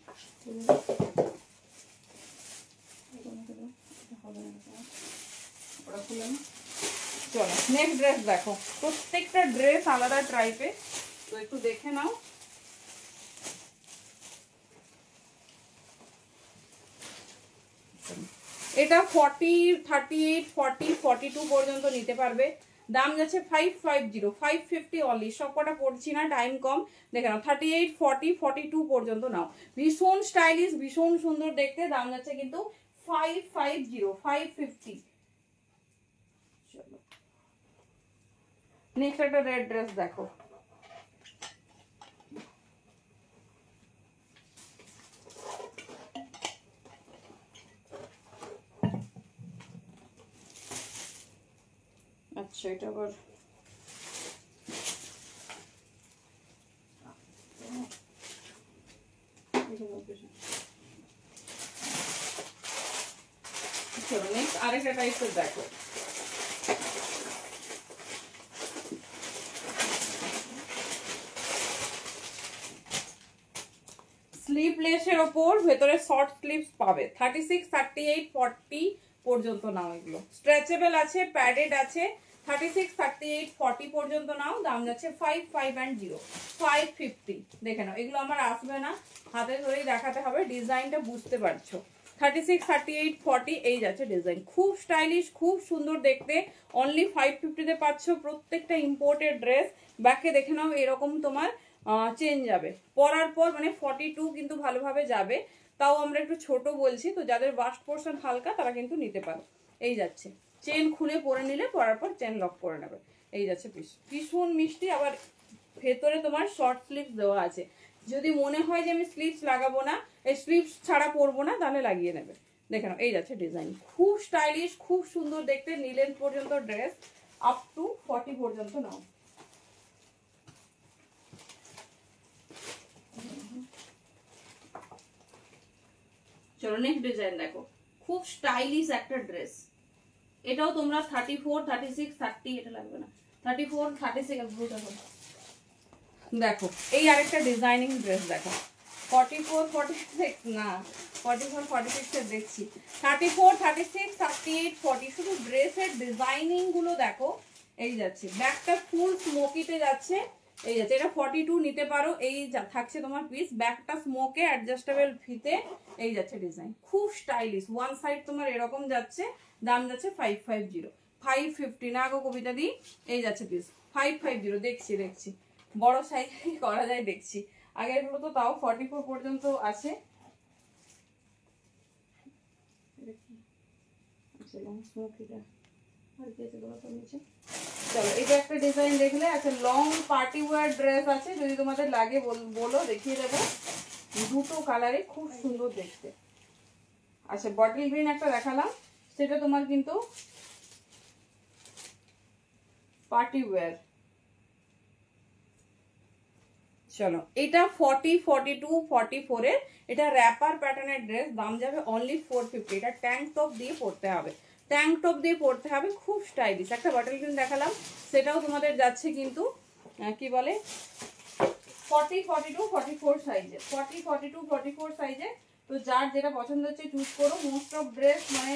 চলো নেক্সট ড্রেস দেখো। প্রত্যেকটা ড্রেস আলাদা টাইপের, তো একটু দেখে নাও। এটা 40, 38, 40, 42 পর্যন্ত নিতে পারবে। দাম যাচ্ছে 550, 550 অনলি। সব কটা পড়ছি না, টাইম কম। দেখে নাও 38, 40, 42 পর্যন্ত নাও। ভীষণ স্টাইলিশ, ভীষণ সুন্দর দেখতে। দাম যাচ্ছে কিন্তু 550, 550। চলো নেক্সট একটা রেড ড্রেস দেখো। আচ্ছা এটা আবার চলো নেক্সট আরেকটা টাইপের দেখো। স্লিভলেসের ওপর ভেতরে শর্ট স্লিভস পাবে। 36, 38, 40 পর্যন্ত নাও। এগুলো স্ট্রেচেবল আছে, প্যাডেড আছে। 36, 38, 40 পর্যন্ত নাও। দাম যাচ্ছে 550, 550। দেখে নাও, এগুলো আমার আসবে না, হাতে ধরেই দেখাতে হবে, ডিজাইনটা বুঝতে পারছো। 36, 38, 40 এই যাচ্ছে ডিজাইন। খুব স্টাইলিশ, খুব সুন্দর দেখতে। অনলি 550 পাচ্ছ। প্রত্যেকটা ইম্পোর্টেড ড্রেস। ব্যাকে দেখে নাও এরকম তোমার চেন যাবে পরার পর, মানে 42 কিন্তু ভালোভাবে যাবে। তাও আমরা একটু ছোট বলছি, তো যাদের বাস্ট পোর্শন হালকা তারা কিন্তু নিতে পারো। এই যাচ্ছে, চেন খুলে পরে নিলে পরার পর চেন লক করে নেবে। এই যাচ্ছে পিস, ভীষণ মিষ্টি। আবার ভেতরে তোমার শর্ট স্লিভ দেওয়া আছে। যদি মনে হয় যে আমি স্লিভস লাগাবো না, এই স্লিভস ছাড়া পরবো না, তাহলে লাগিয়ে নেবে। দেখে নাও এই যাচ্ছে ডিজাইন। খুব স্টাইলিশ, খুব সুন্দর দেখতে। নিলেন পর্যন্ত ড্রেস, আপ টু 40 পর্যন্ত নাও। চলো নেক্সট ডিজাইন দেখো। খুব স্টাইলিশ একটা ড্রেস। এটাও তোমরা 34, 36, 30, এটা লাগবে না, 34, 36 দেখো। এই আরেকটা ডিজাইনিং ড্রেস দেখো। 44, 46 না, 44, 46 এর দেখছি। 34, 36, 38, 40। শুধু ড্রেসের ডিজাইনিং গুলো দেখো। এই যাচ্ছে ব্যাকটা ফুল স্মোকিতে যাচ্ছে। এই যাচ্ছে, এটা 42 নিতে পারো। এই থাকছে তোমার পিস, ব্যাকটা স্মোকে, অ্যাডজাস্টেবল ফিতে। এই যাচ্ছে ডিজাইন, খুব স্টাইলিশ। ওয়ান সাইড তোমার এরকম যাচ্ছে। দাম যাচ্ছে 550, 550 না গো কবিতা দি। এই যাচ্ছে পিস 550। দেখছি দেখছি বড় সাইজ করা যায়, দেখছি। আগের গুলো তো তাও 44 পর্যন্ত আছে। চলো এটা একটা ডিজাইন দেখলে। আচ্ছা লং পার্টি ওয়্যার ড্রেস আছে, যদি তোমাদের লাগে বলো, দেখিয়ে দেবো। দুটো কালারে খুব সুন্দর দেখতে। আচ্ছা বটল গ্রিন একটা দেখালাম, সেটা তোমার কিন্তু পার্টি ওয়্যার। চলো এটা 40, 42, 44 এর, এটা র্যাপার প্যাটার্নের ড্রেস। দাম যাবে অনলি 450। এটা ট্যাঙ্ক টপ দিয়ে পরতে হবে, ট্যাঙ্ক টপ দিয়ে পরতে হবে। খুব স্টাইলিশ। একটা বটল গ্রিন দেখালাম, সেটাও তোমাদের যাচ্ছে কিন্তু কি বলে 40, 42, 44 সাইজে। 40, 42, 44 সাইজে। তো যার যেটা পছন্দ হচ্ছে চুজ করো। মোস্ট অফ ড্রেস মানে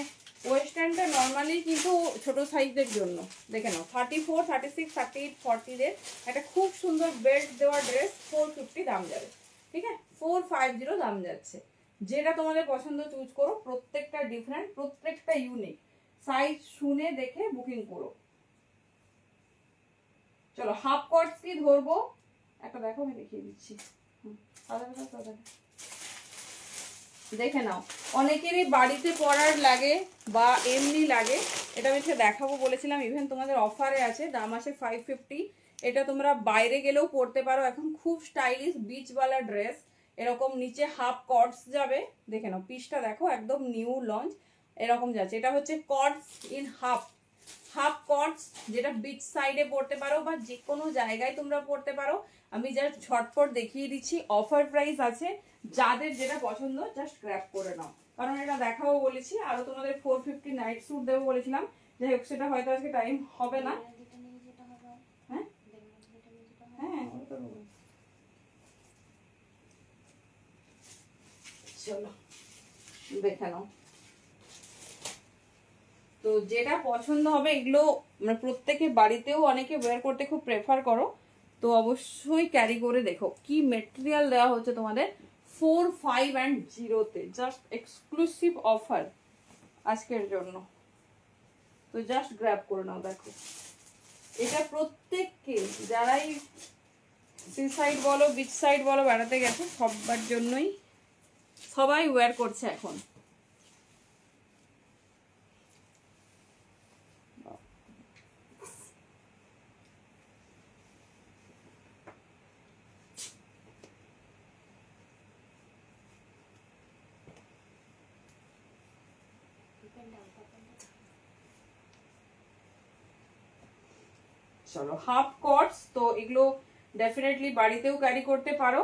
ওয়েস্টার্নটা নর্মালি কিন্তু ছোট সাইজের জন্য। দেখে নাও 34, 36, 38, 40 এর একটা খুব সুন্দর বেল্ট দেওয়া ড্রেস। 450 দাম যাবে। ঠিক আছে, 450 দাম যাচ্ছে। যেটা তোমাদের পছন্দ চুজ করো। প্রত্যেকটা ডিফারেন্ট, প্রত্যেকটা ইউনিক। সাইজ শুনে দেখে বুকিং করো। চলো হাফ কটস কি ধরবো একটা দেখো, আমি দেখিয়ে দিচ্ছি। দেখে নাও, অনেকেরই বাড়িতে পরার লাগে বা এমনি লাগে। এটা আমি দেখাবো বলেছিলাম, ইভেন তোমাদের অফারে আছে। দাম আছে 550। এটা তোমরা বাইরে গেলেও পরতে পারো। এখন খুব স্টাইলিশ বিচওয়ালা ড্রেস। এরকম নিচে হাফ কটস যাবে। দেখে নাও পিসটা দেখো, একদম নিউ লঞ্চ এরকম যাচ্ছে। এটা হচ্ছে কটস ইন হাফ। হাফ কটস, যেটা বিচ সাইডে পড়তে পারো বা যে কোনো জায়গায় তোমরা পড়তে পারো। আমি জাস্ট ঝটপট দেখিয়ে দিচ্ছি, অফার প্রাইস আছে, যাদের যেটা পছন্দ জাস্ট গ্র্যাব করে নাও, কারণ এটা দেখাবো বলেছি। আরো তোমাদের 450 নাইট স্যুট দেবো বলেছিলাম, যাই হোক সেটা হয়তো আজকে টাইম হবে না। হ্যাঁ হ্যাঁ চলো দেখে নাও। তো যেটা পছন্দ হবে, এগুলো মানে প্রত্যেকে বাড়িতেও অনেকে ওয়্যার করতে খুব প্রেফার করো, তো অবশ্যই ক্যারি করে দেখো কি মেটেরিয়াল দেওয়া হচ্ছে তোমাদের 4, 5 and 0-তে, জাস্ট এক্সক্লুসিভ অফার আজকের জন্য। তো জাস্ট গ্র্যাব করে নাও। দেখো এটা প্রত্যেককে, যারাই সি সাইড বলো বিচ সাইড বলো বেড়াতে গেছে, সবার জন্যই সবাই ওয়্যার করছে এখন। চলো হাফ কটস, তো এগুলো ডেফিনেটলি বাড়িতেও ক্যারি করতে পারো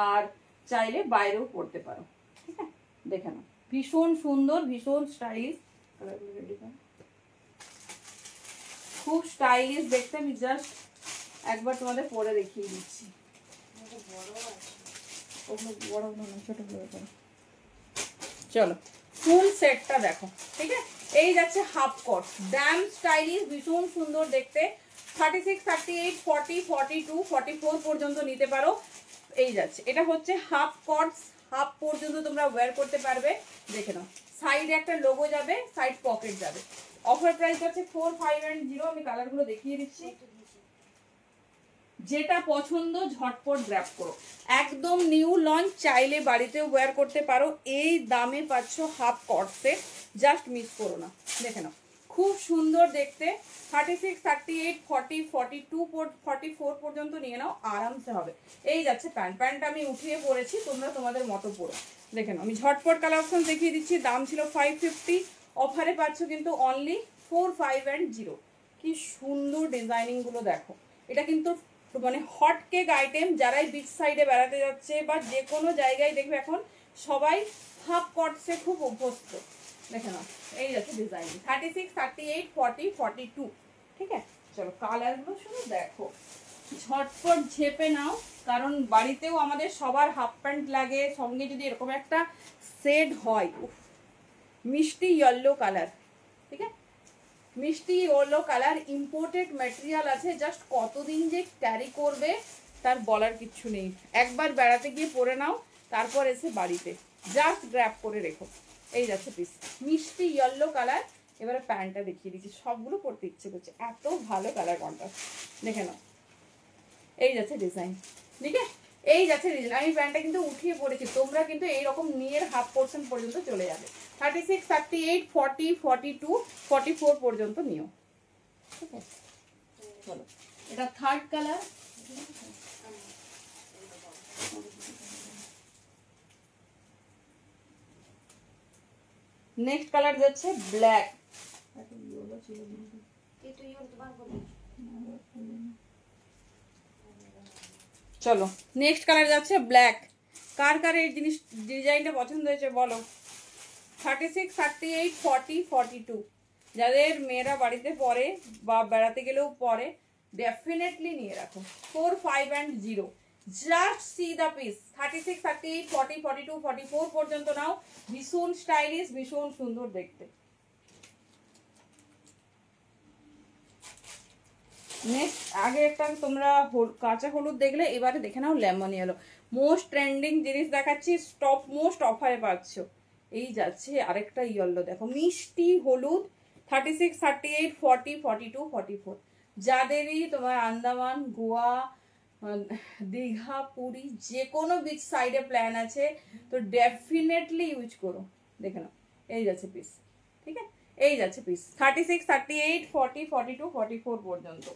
আর চাইলে বাইরেও পড়তে পারো। ঠিক আছে, দেখে নাও, ভীষণ সুন্দর, ভীষণ স্টাইলিশ, খুব স্টাইলিশ দেখতে। আমি জাস্ট একবার তোমাদের পরে দেখিয়ে দিচ্ছি। চলো ফুল সেটটা দেখো। ঠিক আছে, এই যাচ্ছে হাফ কট, ড্যাম স্টাইলিশ, ভীষণ সুন্দর দেখতে। 36, 38, 40, 42, 44 পর্যন্ত নিতে পারো। এই যাচ্ছে, এটা হচ্ছে হাফ কট, হাফ পর্যন্ত তোমরা ওয়্যার করতে পারবে। দেখে নাও, সাইডে একটা লোগো যাবে, সাইড পকেট যাবে। অফার প্রাইস আছে 4, 5 and 0। আমি কালারগুলো দেখিয়ে দিচ্ছি। যেটা পছন্দ ঝটপট গ্র্যাব করো, একদম নিউ লঞ্চ, চাইলে বাড়িতেও ওয়্যার করতে পারো। এই দামে পাচ্ছ হাফ কট সেট, জাস্ট মিস করো না। দেখে নাও, খুব সুন্দর দেখতে। 36, 38, 40, 42, 44 পর্যন্ত নিয়ে নাও, আরামসে হবে। এই যাচ্ছে প্যান্ট, প্যান্টটা আমি উঠিয়ে পরেছি, তোমরা তোমাদের মতো পরো। দেখে নাও, আমি ঝটপট কালার অপশন দেখিয়ে দিচ্ছি। দাম ছিল 550, অফারে পাচ্ছ কিন্তু অনলি 4, 5 and 0। কি সুন্দর ডিজাইনিং গুলো দেখো, এটা কিন্তু মানে হট কেক আইটেম। যারাই বিচ সাইডে বেড়াতে যাচ্ছে বা যে কোনো জায়গায় দেখবে এখন সবাই হাফ কটসে খুব অভ্যস্ত। দেখে নাও, এই যাচ্ছে ডিজাইন 36, 38, 40, 42। ঠিক আছে, চলো কালারগুলো শুধু দেখো, ঝটপট ঝেপে নাও, কারণ বাড়িতেও আমাদের সবার হাফ প্যান্ট লাগে, সঙ্গে যদি এরকম একটা সেট হয়, মিষ্টি ইয়েলো কালার। ঠিক আছে, মিষ্টি ইয়েলো কালার, ইম্পোর্টেড ম্যাটেরিয়াল আছে, জাস্ট কতদিন যে ক্যারি করবে তার বলার কিচ্ছু নেই। একবার বেড়াতে গিয়ে পরে নাও, তারপর এসে বাড়িতে জাস্ট গ্র্যাব করে রেখো। এই যাচ্ছে পিস, মিষ্টি ইয়েলো কালার। এবারে প্যান্টটা দেখিয়ে দিচ্ছি, সবগুলো পরতে ইচ্ছে করছে, এত ভালো কালার কন্ট্রাস্ট। দেখে নাও, এই যাচ্ছে ডিজাইন। ঠিক আছে, এই যাচ্ছে ডিজাইন। আমি প্যান্টটা কিন্তু উঠিয়ে পড়েছি, তোমরা কিন্তু এইরকম নিয়ের হাফ পোর্শন পর্যন্ত চলে যাবে। 36, 38, 40, 42, 44 পর্যন্ত নিও। ঠিক আছে, চলো এটা থার্ড কালার। নেক্সট কালার যাচ্ছে ব্ল্যাক। চলো নেক্সট কালার যাচ্ছে ব্ল্যাক। কার কার এই জিনিস ডিজাইনটা পছন্দ হয়েছে বলো। 36, 38, 40, 42 যাদের মেয়েরা বাড়িতে পরে বা বেড়াতে গেলেও পরে, ডেফিনেটলি নিয়ে রাখো। 4, 5 and 0। Just see the piece. 36, 38, 40, 42, 44 পর্যন্ত নাও। ভীষণ স্টাইলিশ, ভীষণ সুন্দর দেখতে। নেক্সট আগে একটা তোমরা কাঁচা হলুদ দেখলে, এবারে দেখে নাও লেমন ইয়েলো। মোস্ট ট্রেন্ডিং জিনিস দেখাচ্ছি, স্টপ মোস্ট অফারে পাচ্ছ। এই যাচ্ছে আরেকটা ইয়েলো, দেখো মিষ্টি হলুদ। 36, 38, 40, 42, 44 যাদেরই তোমার আন্দামান, গোয়া, দীঘা, পুরী যে কোনো বিচ সাইডে প্ল্যান আছে, তো ডেফিনেটলি ইউজ করো। দেখে নাও, এই যাচ্ছে পিস। ঠিক আছে, এই যাচ্ছে পিস 36, 38, 40, 42, 44 পর্যন্ত।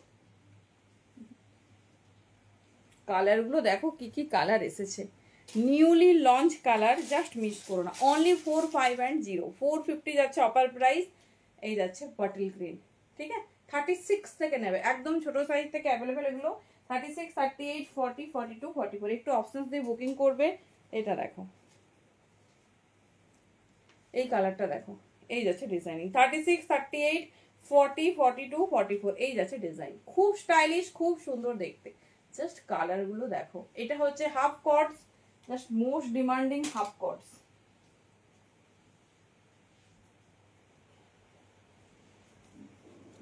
কালারগুলো দেখো কি কি কালার এসেছে, newly launch colour, just miss করো না। Only 4, 5 and 0। 450 যাচ্ছে অফার প্রাইস। এই যাচ্ছে বটল গ্রিন। ঠিক ঠিক আছে 36 থেকে নেবে, একদম ছোট সাইজ থেকে অ্যাভেলেবেল এগুলো 36, 38, 40, 42, 44 একটু অপশনস দিয়ে বুকিং করবে। এটা দেখো, এই কালারটা দেখো, এই যাচ্ছে ডিজাইনিং 36, 38, 40, 42, 44 এই যাচ্ছে ডিজাইন, খুব স্টাইলিশ, খুব সুন্দর দেখতে। জাস্ট কালার গুলো দেখো। এটা হচ্ছে half coats, just most demanding half coats.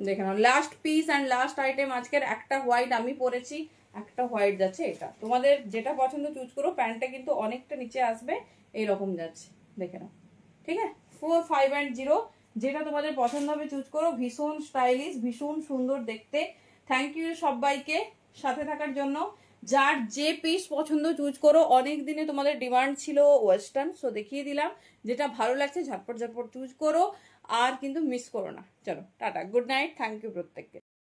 দেখে নাও last piece and last item আজকের। একটা হোয়াইট আমি পরেছি, একটা হোয়াইট যাচ্ছে। এটা তোমাদের যেটা পছন্দ চুজ করো। প্যান্টটা কিন্তু অনেকটা নিচে আসবে, এইরকম যাচ্ছে, দেখে নাও। ঠিক আছে 4, 5 and 0 যেটা তোমাদের পছন্দ হবে চুজ করো। ভীষণ স্টাইলিশ, ভীষণ সুন্দর দেখতে। থ্যাংক ইউ সবাইকে সাথে থাকার জন্য। যার যে পিস পছন্দ চুজ করো। অনেক দিনে তোমাদের ডিমান্ড ছিল ওয়েস্টার্ন, সো দেখিয়ে দিলাম। যেটা ভালো লাগছে ঝটপট ঝটপট চুজ করো, আর কিন্তু মিস করো না। চলো টাটা, গুড নাইট, থ্যাংক ইউ প্রত্যেককে।